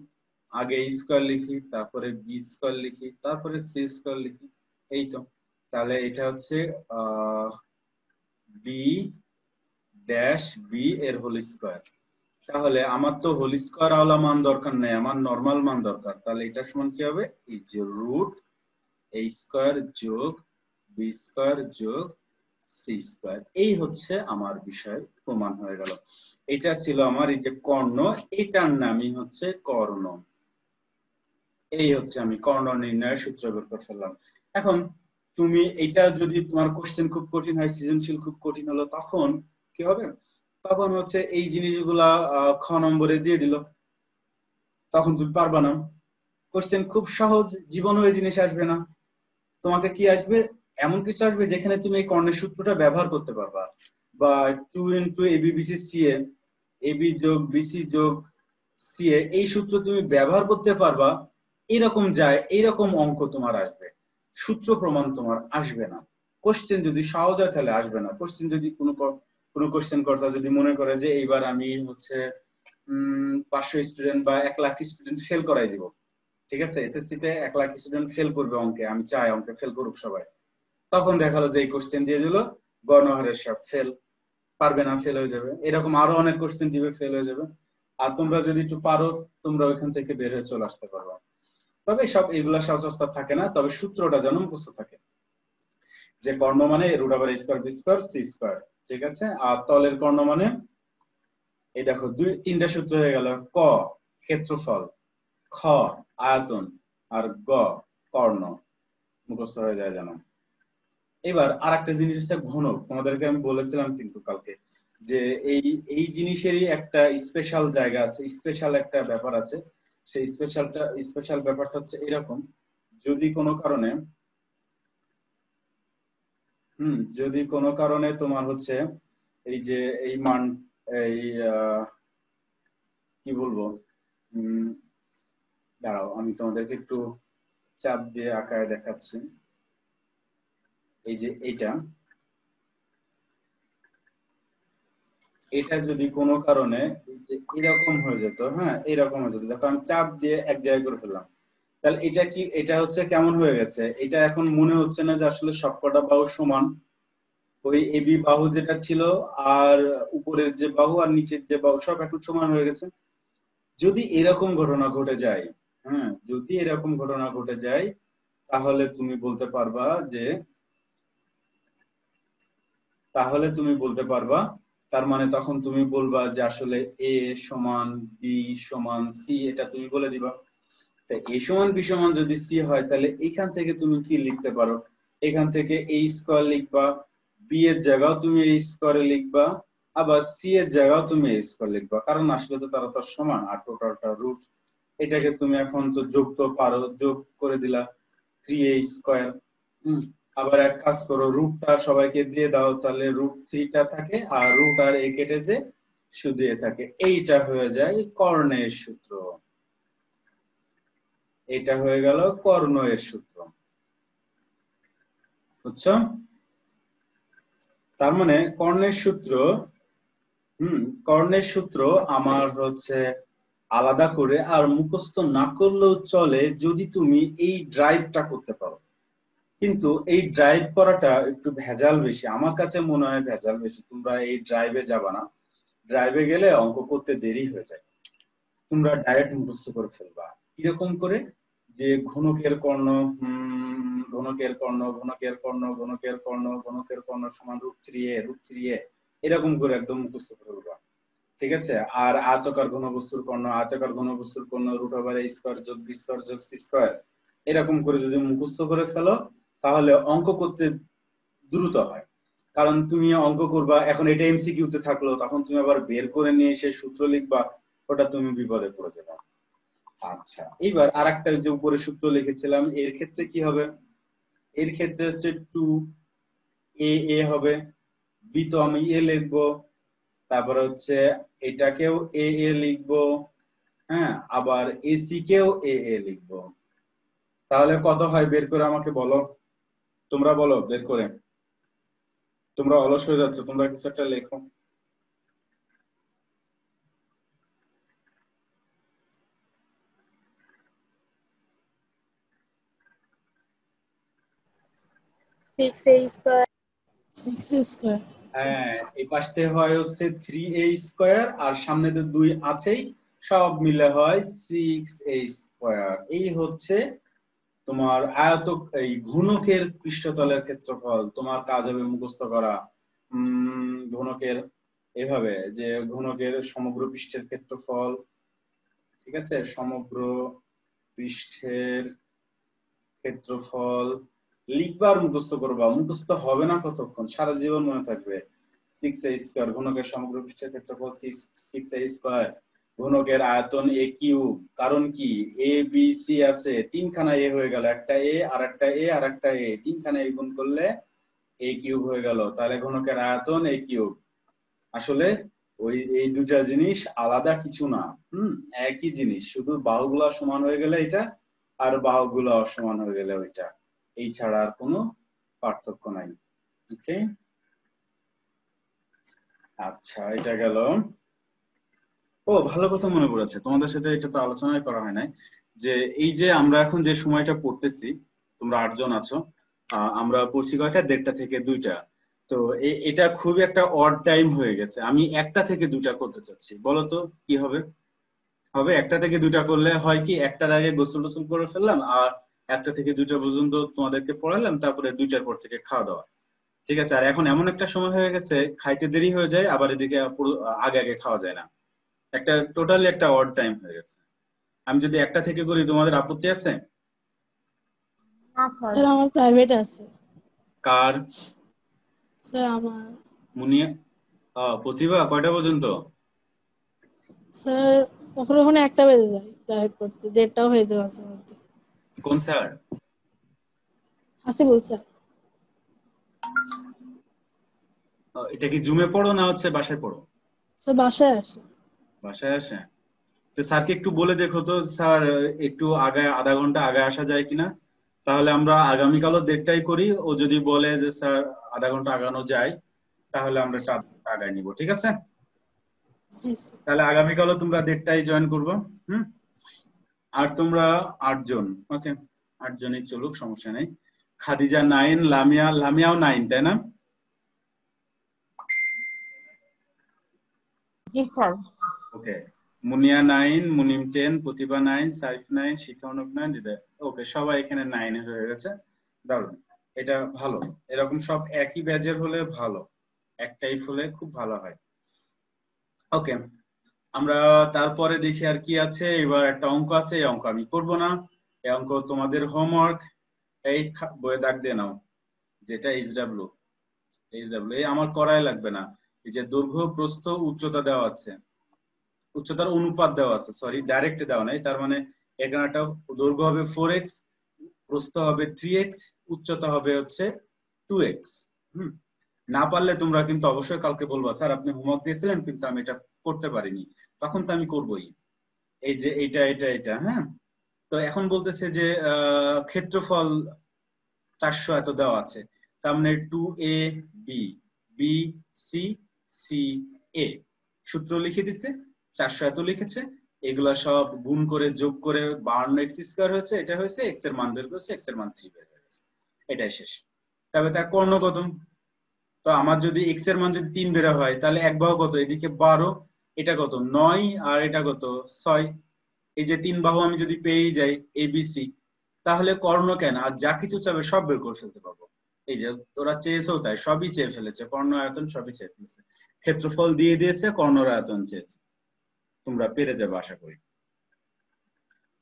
আগে এ স্কয়ার লিখি, তারপরে বি স্কয়ার লিখি, তারপরে সি স্কয়ার লিখি, এই তো। তাহলে এটা হচ্ছে বি ড্যাশ বি এর হোল স্কয়ার। তাহলে আমার তো হোল স্কয়ার আওলা মান দরকার নেই, আমার নরমাল মান দরকার, তাহলে এটা সমান কি হবে, এই যে রুট এ স্কয়ার যোগ বি স্কয়ার যোগ সি স্কয়ার। এই হচ্ছে আমার বিষয় প্রমাণ হয়ে গেল। এটা ছিল আমার এই যে কর্ণ, এটার নামই হচ্ছে কর্ণ। এই হচ্ছে আমি কর্ণ নির্ণয়ের সূত্র বের করে ফেললাম। এখন তুমি এটা যদি তোমার কোশ্চেন খুব কঠিন হয়, সৃজনশীল খুব কঠিন হলো, তখন কি হবে, তখন হচ্ছে এই জিনিসগুলা খ নম্বরে দিয়ে দিল, তখন তুমি পারবা না। কোশ্চেন খুব সহজ, জীবনে ওই জিনিস আসবে না, তোমাকে কি আসবে, এমন কিছু আসবে যেখানে তুমি এই কর্ণের সূত্রটা ব্যবহার করতে পারবা, বা 2 into AB BC CA, AB যোগ বিসি যোগ সিএ, এই সূত্র তুমি ব্যবহার করতে পারবা, এরকম যায়, এইরকম অঙ্ক তোমার আসবে, সূত্র প্রমাণ তোমার আসবে না। কোশ্চেন যদি সহজ হয় তাহলে আসবে না, কোশ্চেন যদি কোনো কোশ্চেন কর্তা যদি মনে করে যে এইবার আমি হচ্ছে 500 স্টুডেন্ট বা 1 লাখ স্টুডেন্ট ফেল করাই দিব, ঠিক আছে, এসএসসি তে 1 লাখ স্টুডেন্ট ফেল করবে অঙ্কে, আমি চাই অঙ্কে ফেল করুক সবাই, তখন দেখালো যে এই কোশ্চেন দিয়ে দিল, গণহারের সব ফেল, পারবে না, ফেল হয়ে যাবে, এরকম আরো অনেক কোশ্চেন দিবে, ফেল হয়ে যাবে। আর তোমরা যদি একটু পারো, তোমরা ওইখান থেকে বের হয়ে চলে আসতে পারবা। তবে সব এগুলা সহজতা থাকে না, তবে সূত্রটা যেন মুখস্থ থাকে, যে কর্ণ মানে root over a square B square C square. ঠিক আছে, আর তলের কর্ণ মানে এই দেখো তিনটা সূত্র হয়ে গেল, ক ক্ষেত্রফল, খ আয়তন, আর গ কর্ণ, মুখস্থ হয়ে যায় যেন। এবার আরেকটা জিনিস হচ্ছে ঘনক, তোমাদেরকে আমি বলেছিলাম কিন্তু কালকে, যে এই জিনিসেরই একটা স্পেশাল জায়গা আছে, স্পেশাল একটা ব্যাপার আছে। সেই স্পেশাল ব্যাপারটা হচ্ছে এরকম, যদি কোনো কারণে যদি কোনো কারণে তোমার হচ্ছে এই যে এই মান এই কি বলবো, দাঁড়াও আমি তোমাদেরকে একটু চাপ দিয়ে আঁকায় দেখাচ্ছি। এই যে এটা যদি কোনো কারণে এই যে এরকম হয়ে যেত, হ্যাঁ এরকম হয়ে যেত, দেখো আমি চাপ দিয়ে এক জায়গায় করে ফেললাম, তাহলে এটা কি, এটা হচ্ছে কেমন হয়ে গেছে, এটা এখন মনে হচ্ছে না যে আসলে সবকটা বাহু সমান। ওই এবি বাহু যেটা ছিল আর উপরের যে বাহু আর নিচের যে বাহু সব এখন সমান হয়ে গেছে। যদি এরকম ঘটনা ঘটে যায়, যদি এরকম ঘটনা ঘটে যায়, তাহলে তুমি বলতে পারবা যে, তার মানে তখন তুমি বলবা যে আসলে এ সমান বি সমান সি, এটা তুমি বলে দিবা। এ সমান বি সমান যদি সি হয়, তাহলে এখান থেকে তুমি কি লিখতে পারো, এখান থেকে এ স্কয়ার লিখবা, বি এর জায়গাও তুমি এ স্কয়ারে লিখবা, আবার সি এর জায়গাও তুমি এ স্কয়ার লিখবা, কারণ আসলে তো তারা তো সমান, আর টোটালটা রুট। এটাকে তুমি এখন তো যোগ তো পারো, যোগ করে দিলা 3a স্কয়ার। আবার এক কাজ করো, রুটটা সবাইকে দিয়ে দাও, তাহলে রুট 3 টা থাকে আর রুট আর এ কেটে যে শুধু এ থাকে। এইটা হয়ে যায় কর্ণের সূত্র, এটা হয়ে গেল কর্ণের সূত্র, বুঝছো? তার মানে কর্ণের সূত্র, কর্ণের সূত্র আমার হচ্ছে আলাদা করে আর মুখস্থ না করলেও চলে, যদি তুমি এই ড্রাইভটা করতে পারো। কিন্তু এই ড্রাইভ করাটা একটু ভেজাল বেশি, আমার কাছে মনে হয় ভেজাল বেশি। তোমরা এই ড্রাইভে যাবা না, ড্রাইভে গেলে অঙ্ক করতে দেরি হয়ে যায়, তোমরা ডাইরেক্ট মুখস্থ করে ফেলবা। কিরকম করে, যে ঘনকের কর্ণ, ঘনকের কর্ণ, ঘনকের কর্ণ, ঘনকের কর্ণ, ঘনকের কর্ণ সমান √3a এরকম করে একদম মুখস্থ করে ফেলবা, ঠিক আছে? আর আয়তাকার ঘনবস্তুর কর্ণ, আয়তাকার ঘনবস্তুর কর্ণ √a² যোগ b² যোগ c² এরকম করে যদি মুখস্থ করে ফেলো, তাহলে অঙ্ক করতে দ্রুত হয়। কারণ তুমি অঙ্ক করবা, এখন এটা এমসিকিউ তে থাকলো, তখন তুমি আবার বের করে নিয়ে এসে সূত্র লিখবা, ওটা তুমি বিপদে পড়ে যাবে। আচ্ছা, এবার আরেকটা যে উপরে সূত্র লিখেছিলাম, এর ক্ষেত্রে কি হবে, এর ক্ষেত্রে হচ্ছে 2a হবে, b তো আমি a লিখবো, তারপরে হচ্ছে এটাকেও a লিখবো, হ্যাঁ আবার ac কেও a লিখবো। তাহলে কত হয় বের করে আমাকে বলো, তোমরা বলো বের করে, তোমরা অলস হয়ে যাচ্ছ, তোমরা কিছু একটা লেখো। সিক্স এ স্কয়ার। 6a²। হ্যাঁ, এই পাশে হয় হচ্ছে 3a² আর সামনে তো 2 আছেই, সব মিলে হয় 6a²। এই হচ্ছে তোমার এই ঘনকের পৃষ্ঠতলের ক্ষেত্রফল। তোমার কাজ হবে মুখস্থ করা ঘনকের, এভাবে যে ঘনকের সমগ্র পৃষ্ঠের ক্ষেত্রফল, ঠিক আছে? সমগ্র পৃষ্ঠের ক্ষেত্রফল লিখবার মুখস্থ করবা, মুখস্থ হবে না কতক্ষণ, সারা জীবন মনে থাকবে। 6a² ঘনকের সমগ্র পৃষ্ঠের ক্ষেত্রফল 6a², ঘনকের আয়তন a³। কারণ কি, এ বি সি আছে, তিনখানা এ হয়ে গেল, একটা এ আর একটা এ আর একটা এ, তিনখানা এ গুণ করলে a³ হয়ে গেল, তাহলে ঘনকের আয়তন a³। আসলে ওই এই দুটা জিনিস আলাদা কিছু না, একই জিনিস, শুধু বাহুগুলা সমান হয়ে গেলে এটা আর বাহুগুলো অসমান হয়ে গেলে ওইটা, এই ছাড়া আর কোনো পার্থক্য নাই। ওকে, আচ্ছা এটা গেল। ও ভালো কথা মনে পড়েছে, তোমাদের সাথে এটা তো আলোচনাই করা হয় নাই, যে এই যে আমরা এখন যে সময়টা পড়তেছি, তোমরা 8 জন আছো, আমরা পড়ছি কয়টা, 1:30 থেকে 2টা। তো এটা খুবই একটা অড টাইম হয়ে গেছে, আমি 1টা থেকে 2টা করতে চাচ্ছি, বলো তো কি হবে? হবে 1টা থেকে 2টা করলে হয় কি, 1টার আগে গোসল টোসল করে ফেললাম, আর 1টা থেকে 2টা পর্যন্ত তোমাদেরকে পড়ালাম, তারপরে 2টার পর থেকে খাওয়া দাওয়া, ঠিক আছে? আর এখন এমন একটা সময় হয়ে গেছে, খাইতে দেরি হয়ে যায়, আবার এদিকে আগে আগে খাওয়া যায় না, একটা টোটালি একটা অড টাইম হয়ে গেছে। আমি যদি 1টা থেকে করি, তোমাদের আপত্তি আছে? না স্যার। স্যার আমার প্রাইভেট আছে। কার? স্যার আমার। মুনিয়া, প্রতিভা কয়টা পর্যন্ত? স্যার কখনো কখনো 1টা বেজে যায় প্রাইভেট পড়তে, 1:30টাও হয়ে যায় মাঝে মধ্যে। কোন স্যার? হাসিবুল স্যার। এটা কি জুমে পড়ো না হচ্ছে বাসায় পড়ো? স্যার বাসায় আসে। বাসায় আসে। তো স্যারকে একটু বলে দেখো তো স্যার, একটু আগে আধা ঘন্টা আগে আসা যায় কিনা, তাহলে আমরা আগামীকালও দেড়টাই করি। ও যদি বলে যে স্যার আধা ঘন্টা আগানো যায়, তাহলে আমরা একটু আগায় নিব, ঠিক আছে? জি স্যার। তাহলে আগামীকালও তোমরা দেড়টাই জয়েন করবো। হুম। আর তোমরা 8 জন, ওকে, 8 জনই চলুক, সমস্যা নেই। খাদিজা 9, লামিয়াও 9, তাই না? জি স্যার। ওকে, মুনিয়া 9, মুনিম 10, প্রতিভা 9, সাইফ 9, শিখানক 9, ওকে, সবাই এখানে 9 হয়ে গেছে। দারুণ, এটা ভালো। এরকম সব একই ব্যাচের হলে ভালো, একটাই হলে খুব ভালো হয়। ওকে, আমরা তারপরে দেখি আর কি আছে। এবার একটা অঙ্ক আছে, এই অঙ্ক আমি করব না, এই অঙ্ক তোমাদের হোমওয়ার্ক। এই বইয়ে দাগ দিয়ে নাও, যেটা এইচডব্লিউ, এই আমার করাই লাগবে না। এই যে দৈর্ঘ্য প্রস্থ উচ্চতা দেওয়া আছে, উচ্চতার অনুপাত দেওয়া আছে, সরি ডাইরেক্ট দেওয়া নাই। তার মানে এখানে একটা দৈর্ঘ্য হবে 4x, প্রস্থ হবে 3x, উচ্চতা হবে হচ্ছে 2x। না পারলে তোমরা কিন্তু অবশ্যই কালকে বলবা স্যার আপনি হোমওয়ার্ক দিয়েছিলেন কিন্তু আমি এটা করতে পারিনি, তখন তো আমি করবোই। এই যে এটা, হ্যাঁ। তো এখন বলতেছে যে ক্ষেত্রফল 400 এত দেওয়া আছে, তার মানে 2a b b c c a, সূত্র লিখে দিচ্ছে, 400 এত লিখেছে। এগুলা সব গুণ করে যোগ করে 52x² হয়েছে, এটা হয়েছে x এর মান বের করেছে, x এর মান 3 বের হয়ে গেছে, এটাই শেষ। তবে তার কর্ণ কত? তো আমার যদি x এর মান যদি 3 বের হয়, তাহলে এক বাহু কত? এদিকে 12, এটা কত 9, আর এটা কত 6। এই যে 3 বাহু আমি যদি পেয়ে যাই abc, তাহলে কর্ণ কেন আর যা কিছু চাবে সব বের করে ফেলতে পারবো। এই যে তোরা চেয়েছেও তাই, সবই চেয়ে ফেলেছে, কর্ণ আয়তন সবই চেয়ে ফেলেছে, ক্ষেত্রফল দিয়ে দিয়েছে, কর্ণর আয়তন চেয়েছে। তোমরা পেরে যাবে আশা করি।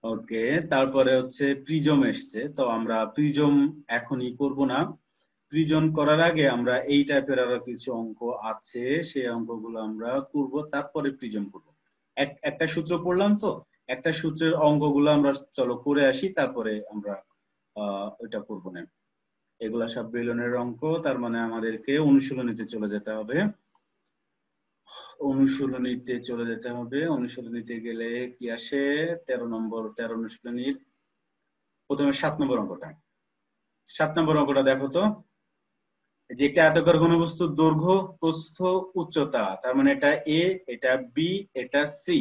ওকে, তারপরে হচ্ছে প্রিজম এসছে, তো আমরা প্রিজম এখনই করব না। প্রিজম করার আগে আমরা এই টাইপের আরো কিছু অঙ্ক আছে, সেই অঙ্কগুলো আমরা করব, তারপরে প্রিজম করব। একটা সূত্র পড়লাম, তো একটা সূত্রের অঙ্কগুলো আমরা চলো করে আসি, তারপরে আমরা ওইটা করব না। এগুলা সব বেলনের অঙ্ক, তার মানে আমাদেরকে অনুশীলনীতে চলে যেতে হবে। অনুশীলনীতে গেলে কি আসে? 13 নম্বর, 13 অনুশীলনীর প্রথমে 7 নম্বর অঙ্কটা। 7 নম্বর অঙ্কটা দেখো তো, যে একটা আয়তাকার ঘনবস্তুর দৈর্ঘ্য প্রস্থ উচ্চতা, তার মানে এটা এ, এটা বি, এটা সি।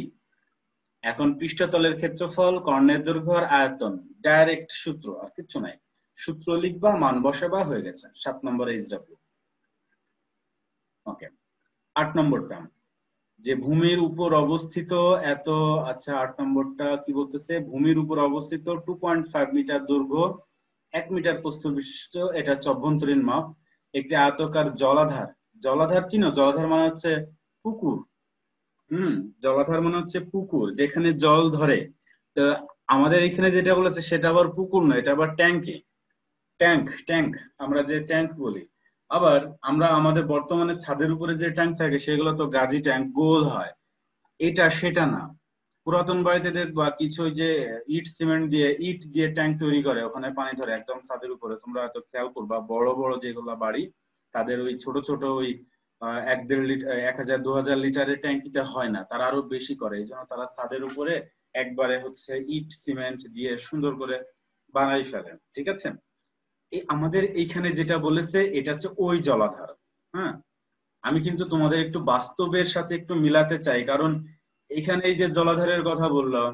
এখন পৃষ্ঠতলের ক্ষেত্রফল, কর্ণের দৈর্ঘ্য আর আয়তন, ডাইরেক্ট সূত্র, আর কিছু নাই। সূত্র লিখবা, মান বসাবা, হয়ে গেছে 7 নম্বর এইচডব্লিউ। ওকে, 8 নম্বরটা, যে ভূমির উপর অবস্থিত এত, আচ্ছা 8 নম্বরটা কি বলতেছে? ভূমির উপর অবস্থিত 2.5 মিটার দৈর্ঘ্য, 1 মিটার প্রস্থ বিশিষ্ট, এটা হচ্ছে অভ্যন্তরীণ মাপ, একটি আয়তাকার জলাধার। জলাধার চিনো? জলাধার মানে হচ্ছে পুকুর। জলাধার মানে হচ্ছে পুকুর, যেখানে জল ধরে। তো আমাদের এখানে যেটা বলেছে সেটা আবার পুকুর নয়, এটা আবার ট্যাঙ্কে, ট্যাঙ্ক আমরা যে ট্যাঙ্ক বলি। আবার আমরা আমাদের বর্তমানে ছাদের উপরে যে ট্যাঙ্ক থাকে সেগুলো তো গাজি ট্যাঙ্ক, গোল হয়, এটা সেটা না। পুরাতন বাড়িতে দেখবা কিছু ওই যে ইট দিয়ে ট্যাঙ্ক তৈরি করে, ওখানে পানি ধরে একদম ছাদের উপরে। তোমরা হয়তো খেয়াল করবা বড় বড় যেগুলো বাড়ি, তাদের ওই ছোট ছোট ওই 1-1.5 লিটার, 1000-2000 লিটারের ট্যাঙ্কিতে হয় না, তারা আরো বেশি করে। এই জন্য তারা ছাদের উপরে একবারে হচ্ছে ইট সিমেন্ট দিয়ে সুন্দর করে বানাই ফেলে, ঠিক আছে? এই আমাদের এইখানে যেটা বলেছে এটা হচ্ছে ওই জলাধার। হ্যাঁ, আমি কিন্তু তোমাদের একটু বাস্তবের সাথে একটু মিলাতে চাই, কারণ এখানে এই যে জলাধারের কথা বললাম,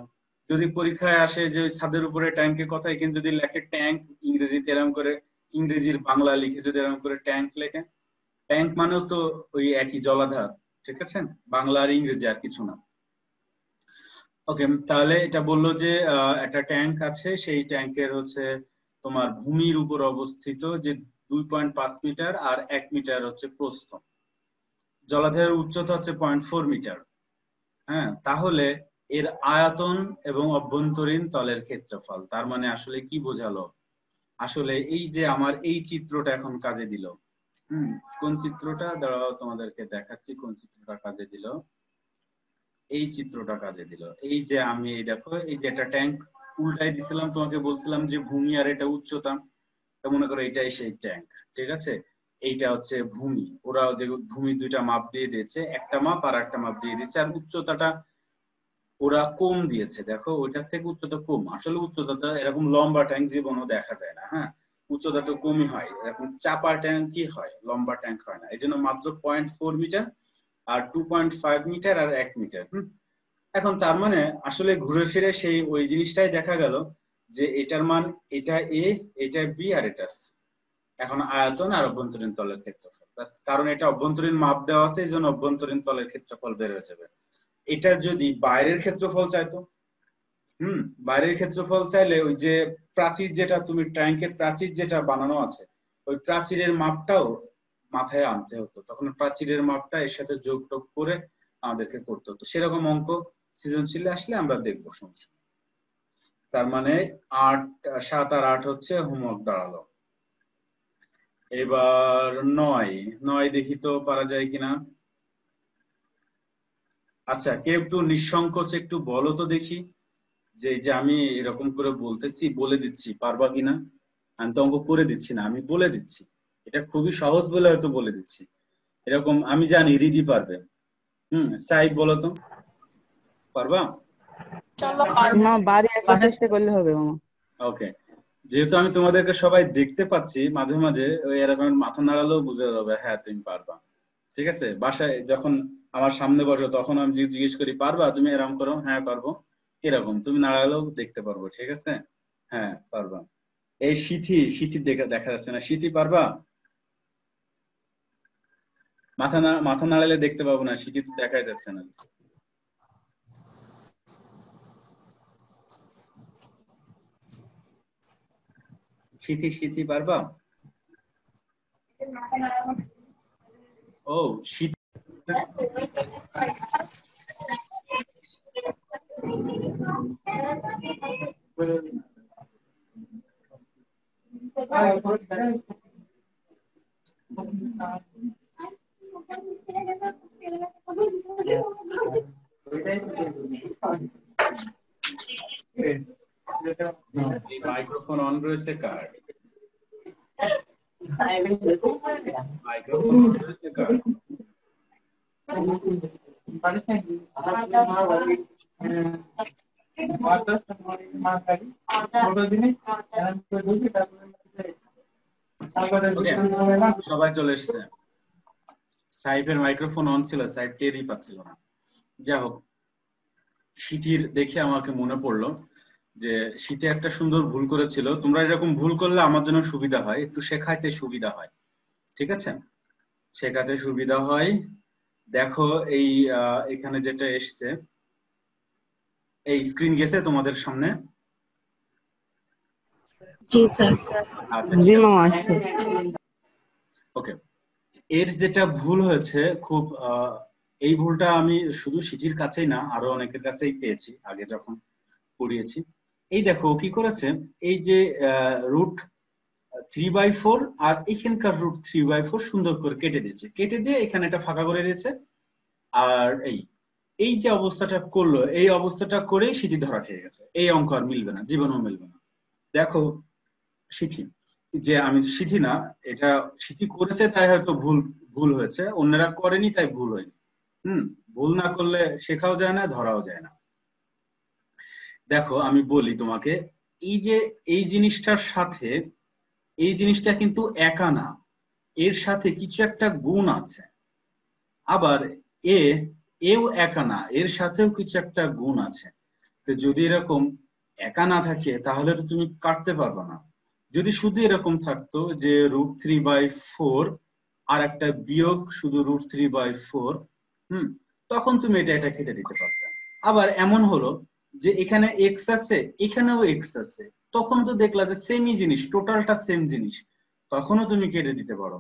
যদি পরীক্ষায় আসে যে ছাদের উপরে ট্যাঙ্কের কথা, এখানে যদি লেখে ট্যাঙ্ক ইংরেজিতে এরকম করে, ইংরেজির বাংলা লিখে যদি এরকম করে ট্যাঙ্ক লেখে, ট্যাঙ্ক মানেও তো ওই একই জলাধার, ঠিক আছে? বাংলা আর ইংরেজি আর কিছু না। ওকে, তাহলে এটা বললো যে একটা ট্যাঙ্ক আছে, সেই ট্যাঙ্কের হচ্ছে তোমার ভূমির উপর অবস্থিত, যে 2.5 মিটার আর 1 মিটার হচ্ছে প্রস্থ, জলাধারের উচ্চতা হচ্ছে 0.4 মিটার। হ্যাঁ, তাহলে এর আয়তন এবং অভ্যন্তরীণ তলের ক্ষেত্রফল, তার মানে আসলে কি বোঝালো? আসলে এই যে আমার এই চিত্রটা এখন কাজে দিল। কোন চিত্রটা? দাঁড়াও তোমাদেরকে দেখাচ্ছি কোন চিত্রটা কাজে দিল। এই চিত্রটা কাজে দিল। এই যে আমি এই দেখো, এই যে একটা ট্যাঙ্ক উল্টাই দিছিলাম, তোমাকে বলছিলাম যে ভূমি আর এটা উচ্চতা, তো মনে করো এটাই সেই ট্যাঙ্ক, ঠিক আছে? এইটা হচ্ছে ভূমি। ওরা যে ভূমি দুইটা মাপ দিয়ে দিয়েছে, একটা মাপ আর একটা মাপ দিয়ে দিয়েছে, আর উচ্চতাটা ওরা কম দিয়েছে। দেখো ওইটার থেকে উচ্চতা কম। আসলে উচ্চতাটা এরকম লম্বা ট্যাঙ্ক জীবনও দেখা যায় না। হ্যাঁ, উচ্চতাটা কমই হয়, এরকম চাপা ট্যাঙ্কই হয়, লম্বা ট্যাঙ্ক হয় না। এই জন্য মাত্র 0.4 মিটার আর 2.5 মিটার আর 1 মিটার। এখন তার মানে আসলে ঘুরে ফিরে সেই ওই জিনিসটাই দেখা গেল যে এটার মান এটা এ, এটা বি আর এটা সি। এখন আয়তন আর অভ্যন্তরীণ তলের ক্ষেত্রফল, কারণ এটা অভ্যন্তরীণ মাপ দেওয়া আছে এই জন্য অভ্যন্তরীণ তলের ক্ষেত্রফল বের হয়ে যাবে। এটা যদি বাইরের ক্ষেত্রফল চাইতো, বাইরের ক্ষেত্রফল চাইলে ওই যে প্রাচীর যেটা তুমি ট্যাঙ্কের প্রাচীর যেটা বানানো আছে ওই প্রাচীরের মাপটাও মাথায় আনতে হতো, তখন প্রাচীরের মাপটা এর সাথে যোগ টোগ করে আমাদেরকে করতে হতো। সেরকম অঙ্ক সৃজনশীলে আসলে আমরা দেখবো সমস্যা। তার মানে 8, 7 আর 8 হচ্ছে হোমওয়ার্ক দাঁড়ালো। এবার 9 দেখি তো পারা যায় কিনা। আচ্ছা, কেউ একটু নিঃসংকোচে একটু বলো তো দেখি যে এই যে আমি এরকম করে বলতেছি, বলে দিচ্ছি, পারবা কিনা। আমি তো অঙ্ক করে দিচ্ছি না, আমি বলে দিচ্ছি। এটা খুবই সহজ বলে হয়তো বলে দিচ্ছি। এরকম আমি জানি রিদি পারবে। সাইদ বলো তো, পারবা? মা বাড়ি একবার চেষ্টা করলে হবে মামা। ওকে, যেহেতু আমি তোমাদেরকে সবাই দেখতে পাচ্ছি, মাঝে মাঝে ওই এরকম মাথা নাড়ালেও বুঝে যাবে হ্যাঁ তুমি পারবা। ঠিক আছে, বাসায় যখন আমার সামনে বসো তখন আমি জিজ্ঞেস করি পারবা, তুমি এরকম করো হ্যাঁ পারবো, এরকম তুমি নাড়ালেও দেখতে পারবো। ঠিক আছে, হ্যাঁ পারবা। এই সিথি দেখা যাচ্ছে না, সিথি পারবা? মাথা নাড়ালে দেখতে পাবো না, সিথি তো দেখাই যাচ্ছে না। সিথি পারবা? ও সিথি মাইক্রোফোন অন রয়েছে কার? মাইক্রোফোন অন রয়েছে কার? সবাই চলে এসছে। সাইফের মাইক্রোফোন অন ছিল, সাইফ টেরই পাচ্ছিল না। যাই হোক, সিথির দেখে আমাকে মনে পড়লো যে সিথি একটা সুন্দর ভুল করেছিল। তোমরা এরকম ভুল করলে আমার জন্য সুবিধা হয়, একটু শেখাইতে সুবিধা হয়। ঠিক আছে, শেখাতে সুবিধা হয়। দেখো এই এখানে যেটা এসছে, এই স্ক্রিন গেছে তোমাদের সামনে? জি স্যার। আচ্ছা, জি মামা আসছে। ওকে, এর যেটা ভুল হয়েছে খুব এই ভুলটা আমি শুধু সিথির কাছেই না আরো অনেকের কাছেই পেয়েছি আগে যখন পড়িয়েছি। এই দেখো কি করেছে, এই যে √3/4 আর এখানকার √3/4 সুন্দর করে কেটে দিয়েছে, কেটে দিয়ে এখানে একটা ফাঁকা করে দিয়েছে। আর এই যে অবস্থাটা করলো, এই অবস্থাটা করেই সিথি ধরা খেয়ে গেছে। এই অঙ্ক আর মিলবে না, জীবনেও মিলবে না। দেখো সিথি, যে আমি সিথি না, এটা সিথি করেছে তাই হয়তো ভুল হয়েছে, অন্যরা করেনি তাই ভুল হয়নি। ভুল না করলে শেখাও যায় না, ধরাও যায় না। দেখো আমি বলি তোমাকে, এই যে এই জিনিসটার সাথে এই জিনিসটা কিন্তু একা না, এর সাথে কিছু একটা গুণ আছে। আবার এও একা না, এর সাথেও কিছু একটা গুণ আছে। যদি এরকম একা না থাকে তাহলে তো তুমি কাটতে পারবে না। যদি শুধু এরকম থাকতো যে √3/4 আর একটা বিয়োগ শুধু √3/4, তখন তুমি এটা কেটে দিতে পারতে। আবার এমন হলো যে এখানে এক্স আছে, এখানেও এক্স আছে, তখন তো দেখলা যে সেমই জিনিস, টোটালটা সেম জিনিস, তখনও তুমি কেটে দিতে পারো।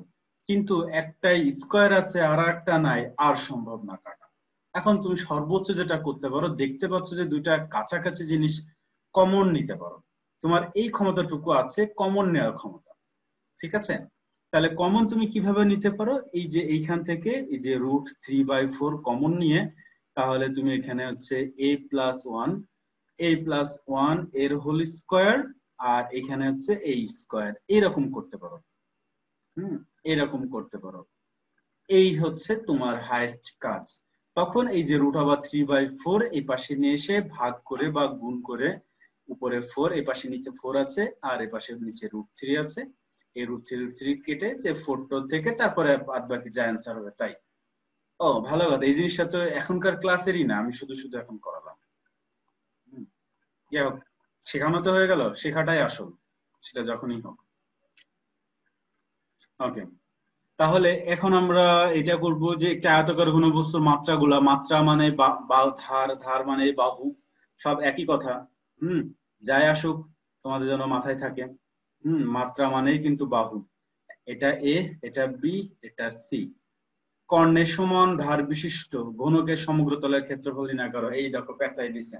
কিন্তু একটাই স্কোয়ার আছে আর একটা নাই, আর সম্ভব না কাটা। এখন তুমি সর্বোচ্চ যেটা করতে পারো, দেখতে পাচ্ছ যে দুইটা কাছাকাছি জিনিস কমন নিতে পারো। তোমার এই ক্ষমতাটুকু আছে, কমন নেওয়ার ক্ষমতা। ঠিক আছে, তাহলে কমন তুমি কিভাবে নিতে পারো, এই যে এইখান থেকে এই যে √3/4 কমন নিয়ে, তাহলে তুমি এখানে হচ্ছে a+1 এর হোল স্কোয়ার আর এখানে হচ্ছে a স্কোয়ার, এরকম করতে পারো। এরকম করতে পারো। এই হচ্ছে তোমার হাইয়েস্ট কাজ। তখন এই যে √3/4 এই পাশে নিয়ে এসে ভাগ করে বা গুণ করে, উপরে 4 এই পাশে নিচে 4 আছে আর এই পাশে নিচে √3 আছে, এই √3 কেটে যে 4 থেকে তারপরে বাদ বাকি যা অ্যান্সার হবে তাই। ও ভালো কথা, এই জিনিসটা তো এখনকার ক্লাসেরই না, আমি শুধু শুধু এখন করালাম। যাই হোক, শেখানো তো হয়ে গেল, শেখাটাই আসল, সেটা যখনই হোক। ওকে, তাহলে এখন আমরা এটা করব যে একটা আয়তাকার ঘনবস্তুর মাত্রাগুলা, মাত্রা মানে ধার, ধার মানে বাহু, সব একই কথা। যাই আসুক তোমাদের জন্য মাথায় থাকে। মাত্রা মানেই কিন্তু বাহু। এটা এ, এটা বি, এটা সি। কর্ণের সমান ধার বিশিষ্ট ঘনকের সমগ্র তলের ক্ষেত্রফল নির্ণয় করো। এই দেখো পেঁচাই দিছে।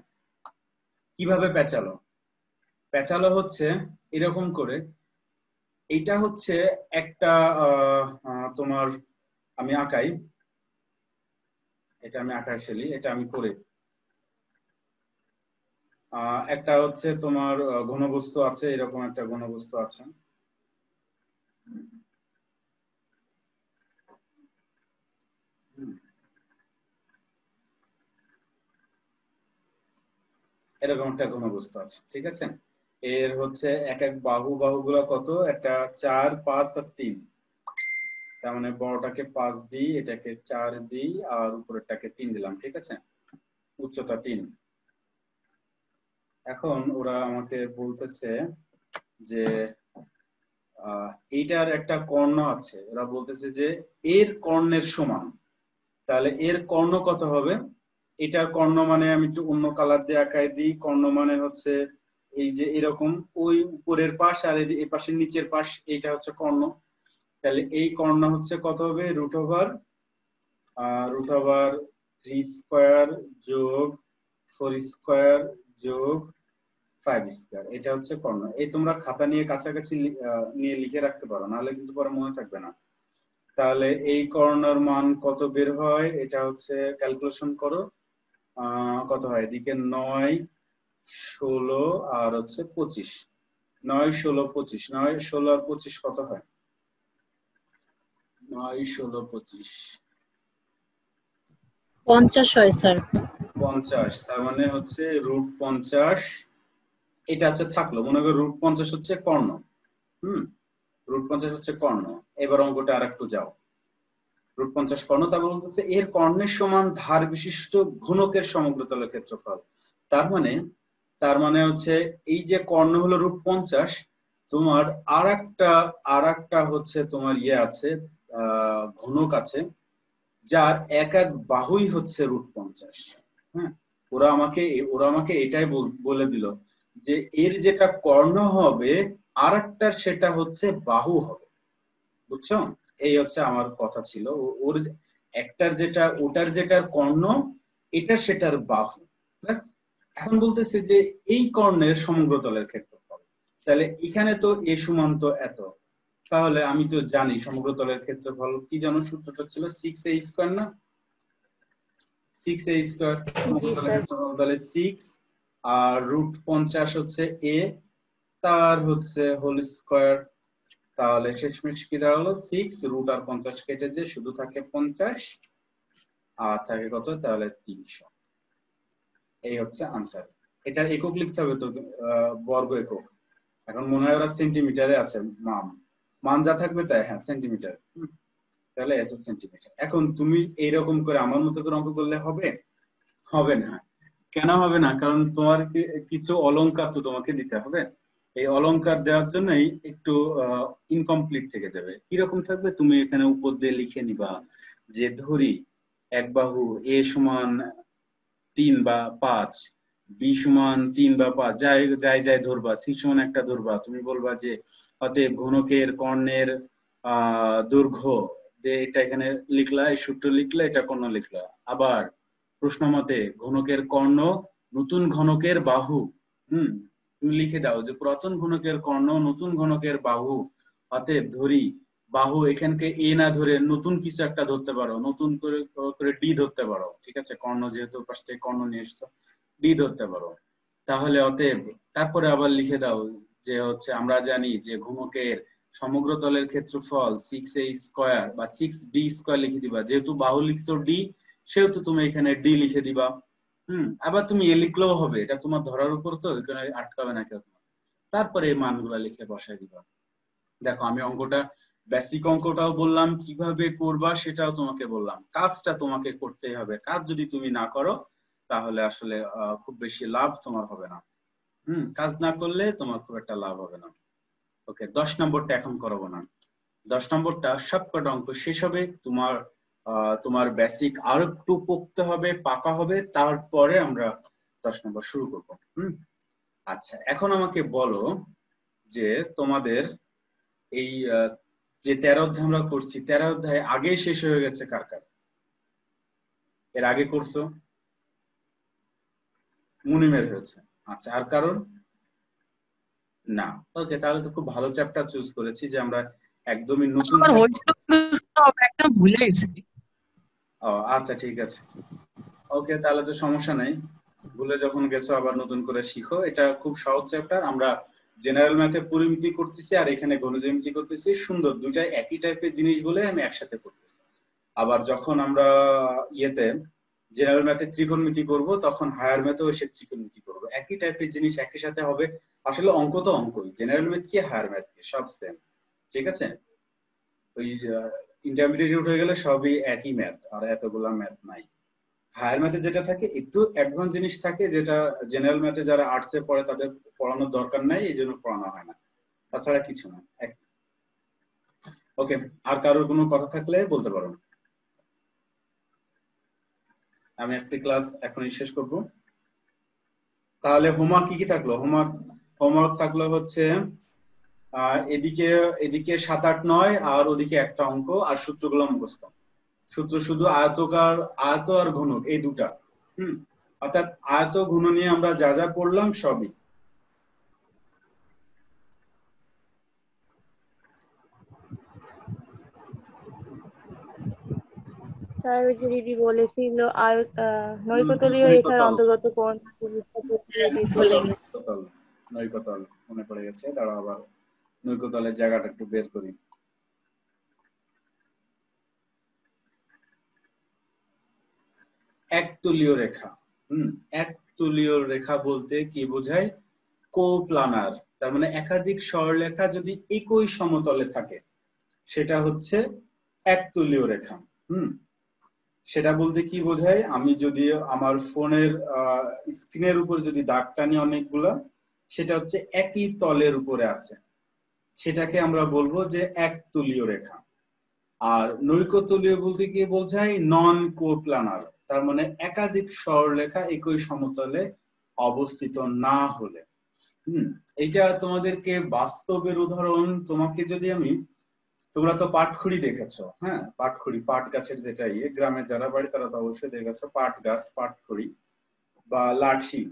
কিভাবে পেঁচালো? পেঁচালো হচ্ছে এরকম করে, এটা হচ্ছে একটা তোমার, আমি আঁকাই, এটা আমি আঁকাই ফেলি, এটা আমি করে। একটা হচ্ছে তোমার ঘনবস্তু আছে, এরকম একটা ঘনবস্তু আছে। এরকম একটা ঘনবস্তু আছে, ঠিক আছে। এর হচ্ছে এক এক বাহুগুলো কত, একটা 4, 5 আর 3। তার মানে বড়টাকে 5 দিই, এটাকে 4 দিই আর উপরেরটাকে 3 দিলাম, ঠিক আছে। উচ্চতা 3। এখন ওরা আমাকে বলতেছে যে এইটার একটা কর্ণ আছে, ওরা বলতেছে যে এর কর্ণের সমান। তাহলে এর কর্ণ কত হবে? এটার কর্ণ মানে আমি একটু অন্য কালার দিয়ে আঁকাই দিই। কর্ণ মানে হচ্ছে এই যে এরকম, ওই উপরের পাশ আর এই পাশের নিচের পাশ, এইটা হচ্ছে কর্ণ। তাহলে এই কর্ণ হচ্ছে কত হবে? √3² যোগ 4² যোগ 5²। এটা হচ্ছে কর্ণ। এই তোমরা খাতা নিয়ে কাছাকাছি নিয়ে লিখে রাখতে পারো, নাহলে কিন্তু পরে মনে থাকবে না। তাহলে এই কর্ণের মান কত বের হয়? এটা হচ্ছে ক্যালকুলেশন করো, কত হয়? এদিকে 9, 16 আর হচ্ছে 25। 9, 16, 25। 9, 16 আর 25 কত হয়? 9, 16, 25 50 হয় স্যার। 50। তার মানে হচ্ছে √50। এটা হচ্ছে থাকলো, মনে করো √50 হচ্ছে কর্ণ। √50 হচ্ছে কর্ণ। এবার অঙ্কটা আরেকটু যাও। √50 কর্ণ, তারপর বলতেছে এর কর্ণের সমান ধার বিশিষ্ট ঘনকের সমগ্র তলের ক্ষেত্রফল। তার মানে হচ্ছে এই যে কর্ণ হলো √50, তোমার আরেকটা হচ্ছে তোমার ইয়ে আছে, ঘনক আছে, যার এক এক বাহুই হচ্ছে √50। হ্যাঁ, ওরা আমাকে এটাই বলে দিল যে এর যেটা কর্ণ হবে আরেকটার সেটা হচ্ছে বাহু হবে। বুঝছো? এই হচ্ছে আমার কথা ছিল। ওর ওটার যেটার কর্ণ, এটার সেটার বাহু। এখন বলতেছে যে এই কর্ণের সমগ্র তলের ক্ষেত্রফল। তাহলে এখানে তো এ সমান তো এত, তাহলে আমি তো জানি সমগ্র তলের ক্ষেত্রফল কি জানো? সূত্রটা ছিল 6a², না? 6a²। তাহলে 6 আর √50 হচ্ছে a, তার হচ্ছে হোল স্কয়ার। তাহলে শেষমেশ কি দাঁড়ালো? 6 √ আর 50 কেটে যে শুধু থাকে 50 আর থাকে কত? তাহলে 300। এই হচ্ছে আনসার। এটা একক লিখতে হবে তো, বর্গ একক। এখন মনে হয় ওরা সেন্টিমিটারে আছে, মান যা থাকবে তাই। হ্যাঁ, সেন্টিমিটার। তাহলে এসে সেন্টিমিটার। এখন তুমি এইরকম করে আমার মতো করে অঙ্ক করলে হবে? হবে না। কেন হবে না? কারণ তোমার কিছু অলংকার তো তোমাকে দিতে হবে। এই অলংকার দেওয়ার জন্যই একটু ইনকমপ্লিট থেকে যাবে। কিরকম থাকবে? তুমি এখানে উপর দিয়ে লিখে নিবা যে ধরি এক বাহু এ সমান 3 বা 5, বি সমান 3 বা 5, যাই ধরবা, সি সমান একটা ধরবা। তুমি বলবা যে অতএব ঘনকের কর্ণের দৈর্ঘ্য, এটা এখানে লিখলা, এই সূত্র লিখলা, এটা কর্ণ লিখলা। আবার প্রশ্ন মতে ঘনকের কর্ণ নতুন ঘনকের বাহু। তুমি লিখে দাও যে পুরাতন ঘনকের কর্ণ নতুন ঘনকের বাহু। অতএব ধরি বাহু, এখানকে এ না ধরে নতুন কিছু একটা ধরতে পারো, নতুন করে ডি ধরতে পারো, ঠিক আছে। কর্ণ যেহেতু পাশ থেকে কর্ণ নিয়ে এসছো, ডি ধরতে পারো। তাহলে অতএব তারপরে আবার লিখে দাও যে হচ্ছে আমরা জানি যে ঘনকের সমগ্র তলের ক্ষেত্রফল 6a² বা 6d² লিখে দিবা, যেহেতু বাহু লিখছো d সেহেতু তুমি এখানে d লিখে দিবা। আবার তুমি এ লিখলেও হবে, এটা তোমার ধরার উপর, তো এখানে আটকাবে না কেউ। তারপরে এই মানগুলা লিখে বসাই দিবা। দেখো আমি অঙ্কটা বেসিক অঙ্কটাও বললাম, কিভাবে করবা সেটাও তোমাকে বললাম, কাজটা তোমাকে করতেই হবে। কাজ যদি তুমি না করো তাহলে আসলে খুব বেশি লাভ তোমার হবে না। কাজ না করলে তোমার খুব একটা লাভ হবে না। ওকে, 10 নম্বরটা এখন করাবো না। 10 নম্বরটা সবকটা অঙ্ক শেষ হবে, তোমার বেসিক আর একটু পড়তে হবে, পাকা হবে, তারপরে আমরা 10 নম্বর শুরু করবো। আচ্ছা, এখন আমাকে বলো যে তোমাদের এই যে 13 অধ্যায় আমরা করছি, 13 অধ্যায় আগে শেষ হয়ে গেছে কার কার? এর আগে করছো? মুনিমের হয়েছে। আচ্ছা, আর কারণ না? ওকে, তাহলে তো খুব ভালো চ্যাপ্টার চুজ করেছি যে আমরা একদমই নতুন। একদম ভুলে গেছি। ও আচ্ছা, ঠিক আছে। ওকে, তাহলে তো সমস্যা নাই, ভুলে যখন গেছো আবার নতুন করে শিখো। এটা খুব সহজ চ্যাপ্টার। আমরা জেনারেল ম্যাথে পরিমিতি করতেছি আর এখানে গণিত করতেছি। সুন্দর, দুইটাই একই টাইপের জিনিস বলে আমি একসাথে করতেছি। আবার যখন আমরা ইয়েতে জেনারেল ম্যাথে ত্রিকোণমিতি করব, তখন হায়ার ম্যাথেও এসে ত্রিকোণমিতি করব। একই টাইপের জিনিস একই সাথে হবে। আসলে অঙ্ক তো অঙ্কই, জেনারেল ম্যাথ কি হায়ার ম্যাথ কি সব সেম, ঠিক আছে? ওই ইন্টারমিডিয়েট হয়ে গেলে সবই একই ম্যাথ, আর এতগুলা ম্যাথ নাই। হায়ার ম্যাথে যেটা থাকে একটু অ্যাডভান্স জিনিস থাকে, যেটা জেনারেল ম্যাথে যারা আর্টসে পড়ে তাদের পড়ানোর দরকার নাই, এই জন্য পড়ানো হয় না, তাছাড়া কিছু না। ওকে, আর কারোর কোনো কথা থাকলে বলতে পারো। আমি আজকে ক্লাস এখনই শেষ করব। তাহলে হোমওয়ার্ক কি কি থাকলো? হোমওয়ার্ক থাকলো হচ্ছে এদিকে 7, 8, 9 আর ওদিকে একটা অঙ্ক, আর সূত্রগুলো মুখস্থ। সূত্র শুধু আয়ত আর ঘনক, এই দুটা। অর্থাৎ আয়ত ঘন নিয়ে আমরা যা যা পড়লাম সবই। স্যার ওই যে দিদি বলেছিল নৈকটলীয় রেখার অন্তর্গত কোণ নৈকতল মনে পড়ে গেছে, দাঁড়াও আবার নৈকতলের জায়গাটা একটু বের করি। একতলীয় রেখা। একতলীয় রেখা বলতে কি বোঝায়? কোপ্লানার, তার মানে একাধিক সরলরেখা যদি একই সমতলে থাকে সেটা হচ্ছে একতলীয় রেখা। সেটা বলতে কি বোঝায়? আমি যদি আমার ফোনের স্ক্রিনের উপর যদি দাগ টানি অনেকগুলা, সেটা হচ্ছে একই তলের উপরে আছে, সেটাকে আমরা বলবো যে একতলীয় রেখা। আর নৈকতলীয় বলতে কি বোঝায়? নন কোপ্লানার, তার মানে একাধিক সরলরেখা একই সমতলে অবস্থিত না হলে। এইটা তোমাদেরকে বাস্তবের উদাহরণ, তোমাকে যদি আমি, তোমরা তো পাটখড়ি দেখেছো, হ্যাঁ, পাটখড়ি, পাট গাছের যেটা গ্রামে যারা বাড়ি তারা তো অবশ্যই দেখেছো পাট গাছ, পাটখড়ি বা লাঠি।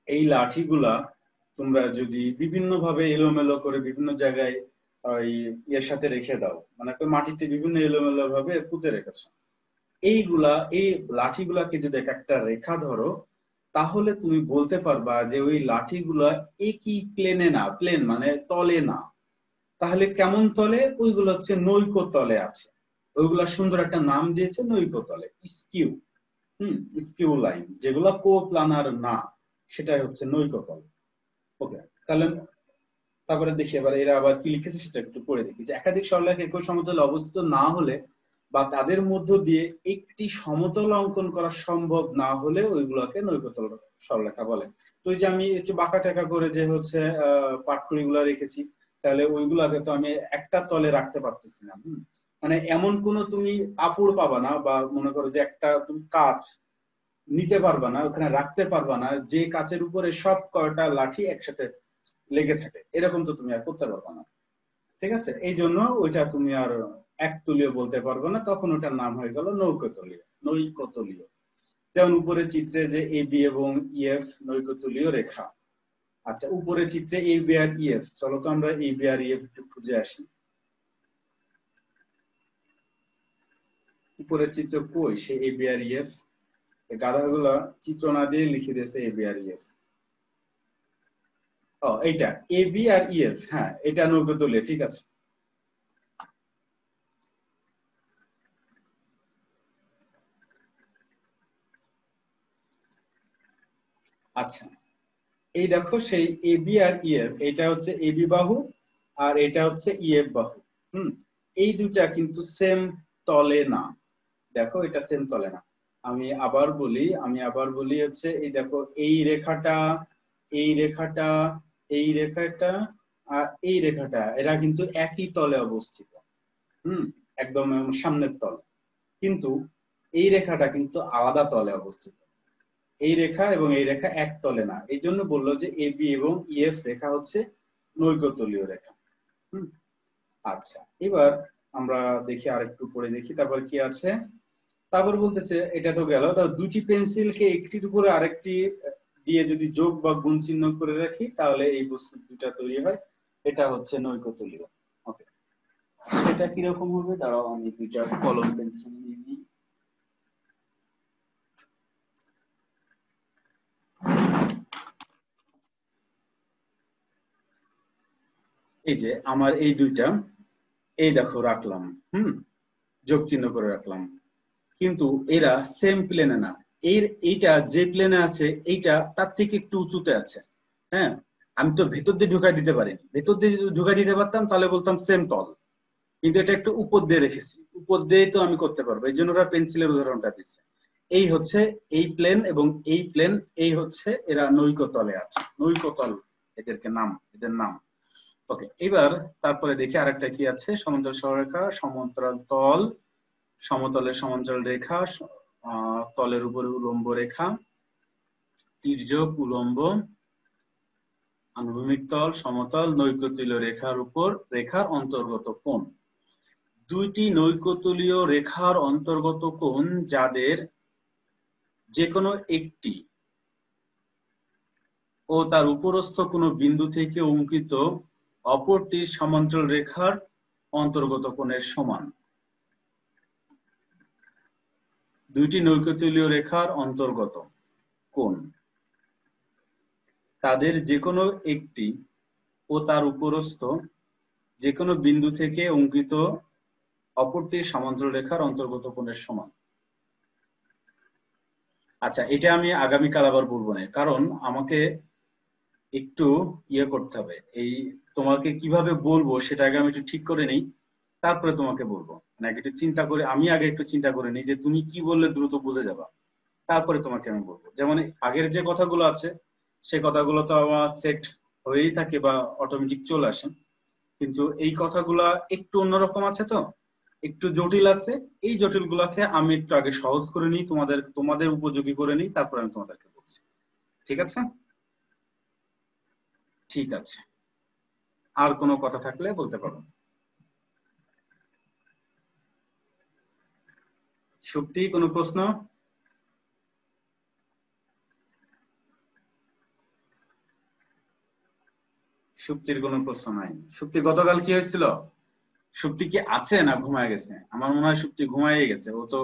এই লাঠিগুলা তোমরা যদি বিভিন্ন ভাবে এলোমেলো করে বিভিন্ন জায়গায় ওই এর সাথে রেখে দাও, মানে মাটিতে বিভিন্ন এলোমেলো ভাবে পুঁতে রেখেছো, এই লাঠিগুলাকে যদি একটা রেখা ধরো, তাহলে তুমি বলতে পারবা যে ওই লাঠিগুলা একই প্লেনে না, প্লেন মানে তলে না, তাহলে কেমন তলে? ওইগুলো হচ্ছে নৈকতলে আছে। ওইগুলা সুন্দর একটা নাম দিয়েছে নৈকতলে, স্কিউ। স্কিউ লাইন, যেগুলো কোপ্লানার না সেটাই হচ্ছে নৈকতল। ওকে, তাহলে তারপরে দেখি এবার এরা আবার কি লিখেছে সেটা একটু পড়ে দেখি। যে একাধিক সরলরেখা একই সমতলে অবস্থিত না হলে বা তাদের মধ্য দিয়ে একটি সমতল অঙ্কন করা সম্ভব না হলে ওইগুলোকে নৈকতল সরলরেখা বলে। তো এই যে আমি একটু বাঁকা টেকা করে যে হচ্ছে পাটখড়ি গুলা রেখেছি, তাহলে ওইগুলাকে তো আমি একটা তলে রাখতে পারতেছি না। মানে এমন কোন তুমি কাপড় পাবা না, বা মনে করো যে একটা তুমি কাঁচ নিতে পারবা না, ওখানে রাখতে পারবা না যে কাঁচের উপরে সব কয়টা লাঠি একসাথে লেগে থাকে, এরকম তো তুমি আর করতে পারবা না, ঠিক আছে? এই জন্য ওইটা তুমি আর একতলীয় বলতে পারবো না, তখন ওটার নাম হয়ে গেল নৈকতলীয়। যেমন উপরে চিত্রে যে এ বি এবং ইএফ নৈকতলীয় রেখা। আচ্ছা, উপরে চিত্রে এ বি আর ইএফ, চলো তো আমরা এ বি আর ইএফ একটু খুঁজে আসি। উপরে চিত্র কই সে এ বি আর ইএফ? গাধাগুলা চিত্র না দিয়ে লিখে দিয়েছে এ বি আর ইএফ। এইটা এ বি আর ইএফ, হ্যাঁ এটা নৈকট্যলীয়, ঠিক আছে। আচ্ছা এই দেখো সেই এ বি আর ইএফ, এটা হচ্ছে এ বি বাহু আর এটা হচ্ছে ইএফ বাহু। এই দুটা কিন্তু সেম তলে না, দেখো এটা সেম তলে না। আমি আবার বলি হচ্ছে এই দেখো এই রেখাটা, এই রেখাটা, এই রেখাটা আর এই রেখাটা, এরা কিন্তু একই তলে অবস্থিত, একদম সামনের তল। কিন্তু এই রেখাটা কিন্তু আলাদা তলে অবস্থিত, এই রেখা এবং এই রেখা এক তলে না। এই জন্য বললো যে এ বি এবং ইএফ রেখা হচ্ছে নৈকট্যলীয় রেখা। আচ্ছা এবার আমরা দেখি আরেকটু পরে দেখি তারপর কি আছে। তারপর বলতেছে এটা তো গেল, দুটি পেন্সিলকে একটির উপরে আরেকটি দিয়ে যদি যোগ বা গুণ চিহ্ন করে রাখি তাহলে এই বস্তু দুটা তৈরি হয়, এটা হচ্ছে নৈকট্যলীয়। ওকে, সেটা কিরকম হবে? দাঁড়াও আমি দুইটা কলম পেন্সিল নিয়ে নিই। এই যে আমার এই দুইটা, এই দেখো রাখলাম, যোগ চিহ্ন করে রাখলাম, কিন্তু এরা সেম প্লেনে না। এইটা যে প্লেনে আছে এইটা তার থেকে একটু উঁচুতে আছে। হ্যাঁ, আমি তো ভেতর দিয়ে ঢুকাই দিতে পারিনি, ভেতর দিয়ে যদি ঢুকাই দিতে পারতাম তাহলে বলতাম সেম তল, কিন্তু এটা একটু উপর দিয়ে রেখেছি, উপর দিয়ে তো আমি করতে পারবো, এই জন্য ওরা পেন্সিলের উদাহরণটা দিচ্ছে। এই হচ্ছে এই প্লেন এবং এই প্লেন, এই হচ্ছে এরা নৈকতলে আছে, নৈকতল এদেরকে নাম, এদের নাম। ওকে, এবার তারপরে দেখি আরেকটা কি আছে, সমান্তরাল সরলরেখা, সমান্তরাল তল, সমতলের সমান্তরাল রেখা, তলের উপরে উলম্ব রেখা, তির্যক, উলম্ব, আনুভূমিক তল, সমতল, নৈকট্যলীয় রেখার উপর রেখার অন্তর্গত কোণ। দুইটি নৈকট্যলীয় রেখার অন্তর্গত কোণ যাদের যে কোনো একটি ও তার উপরস্থ কোনো বিন্দু থেকে অঙ্কিত অপরটি সমান্তরাল রেখার অন্তর্গত কোণের সমান। দুইটি নৈকট্যলীয় রেখার অন্তর্গত কোণ তাদের যে কোনো একটি ও তার উপরস্থ যে কোনো বিন্দু থেকে অঙ্কিত অপরটি সমান্তরাল রেখার অন্তর্গত কোণের সমান। আচ্ছা এটা আমি আগামীকাল আবার বলবো না, কারণ আমাকে একটু ইয়ে করতে হবে, এই তোমাকে কিভাবে বলবো সেটা আগে আমি একটু ঠিক করে নিই, তারপরে তোমাকে বলবো। মানে একটু চিন্তা করে, আমি আগে একটু চিন্তা করে নিই যে তুমি কি বললে দ্রুত বুঝে যাবা, তারপরে তোমাকে আমি বলবো। যেমন আগের যে কথাগুলো আছে সেই কথাগুলো তো আমার সেট হয়েই থাকে বা অটোমেটিক চলে আসে, কিন্তু এই কথাগুলা একটু অন্যরকম আছে, তো একটু জটিল আছে। এই জটিল গুলাকে আমি একটু আগে সহজ করে নিই, তোমাদের উপযোগী করে নিই, তারপর আমি তোমাদেরকে বলছি। ঠিক আছে? ঠিক আছে, আর কোনো কথা থাকলে বলতে পারো। সুপ্তি, কোনো প্রশ্ন? সুপ্তির কোনো প্রশ্ন নাই। সুপ্তি গতকাল কি হয়েছিল? সুপ্তি কি আছে না ঘুমায় গেছে? আমার মনে হয় সুপ্তি ঘুমায় গেছে, ও তো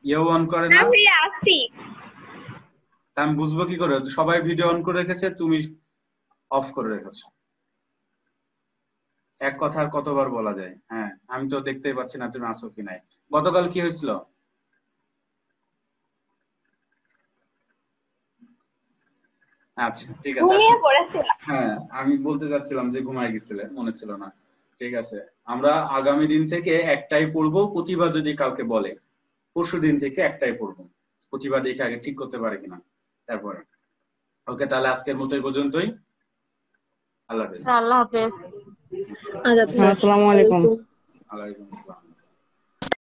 ইয়ে অন করে না। আমি বুঝবো কি করে? সবাই ভিডিও অন করে রেখেছে, তুমি অফ করে রেখেছো। এক কথা আর কতবার বলা যায়? হ্যাঁ, আমি তো দেখতেই পাচ্ছি না তুমি আছো কি নাই। গতকাল কি হয়েছিল? আচ্ছা ঠিক আছে, হ্যাঁ আমি বলতে চাচ্ছিলাম যে ঘুমায় গেছিলে, মনে ছিল না। ঠিক আছে, আমরা আগামী দিন থেকে একটাই পড়বো, প্রতিভা যদি কালকে বলে পরশু দিন থেকে একটাই পড়বো, প্রতিভা দেখে আগে ঠিক করতে পারে কিনা তারপরে। ওকে, তাহলে আজকের মতো এই পর্যন্তই। আল্লাহ হাফেজ। আল্লাহ হাফেজ। আসসালামু আলাইকুম। ওয়ালাইকুম আসসালাম।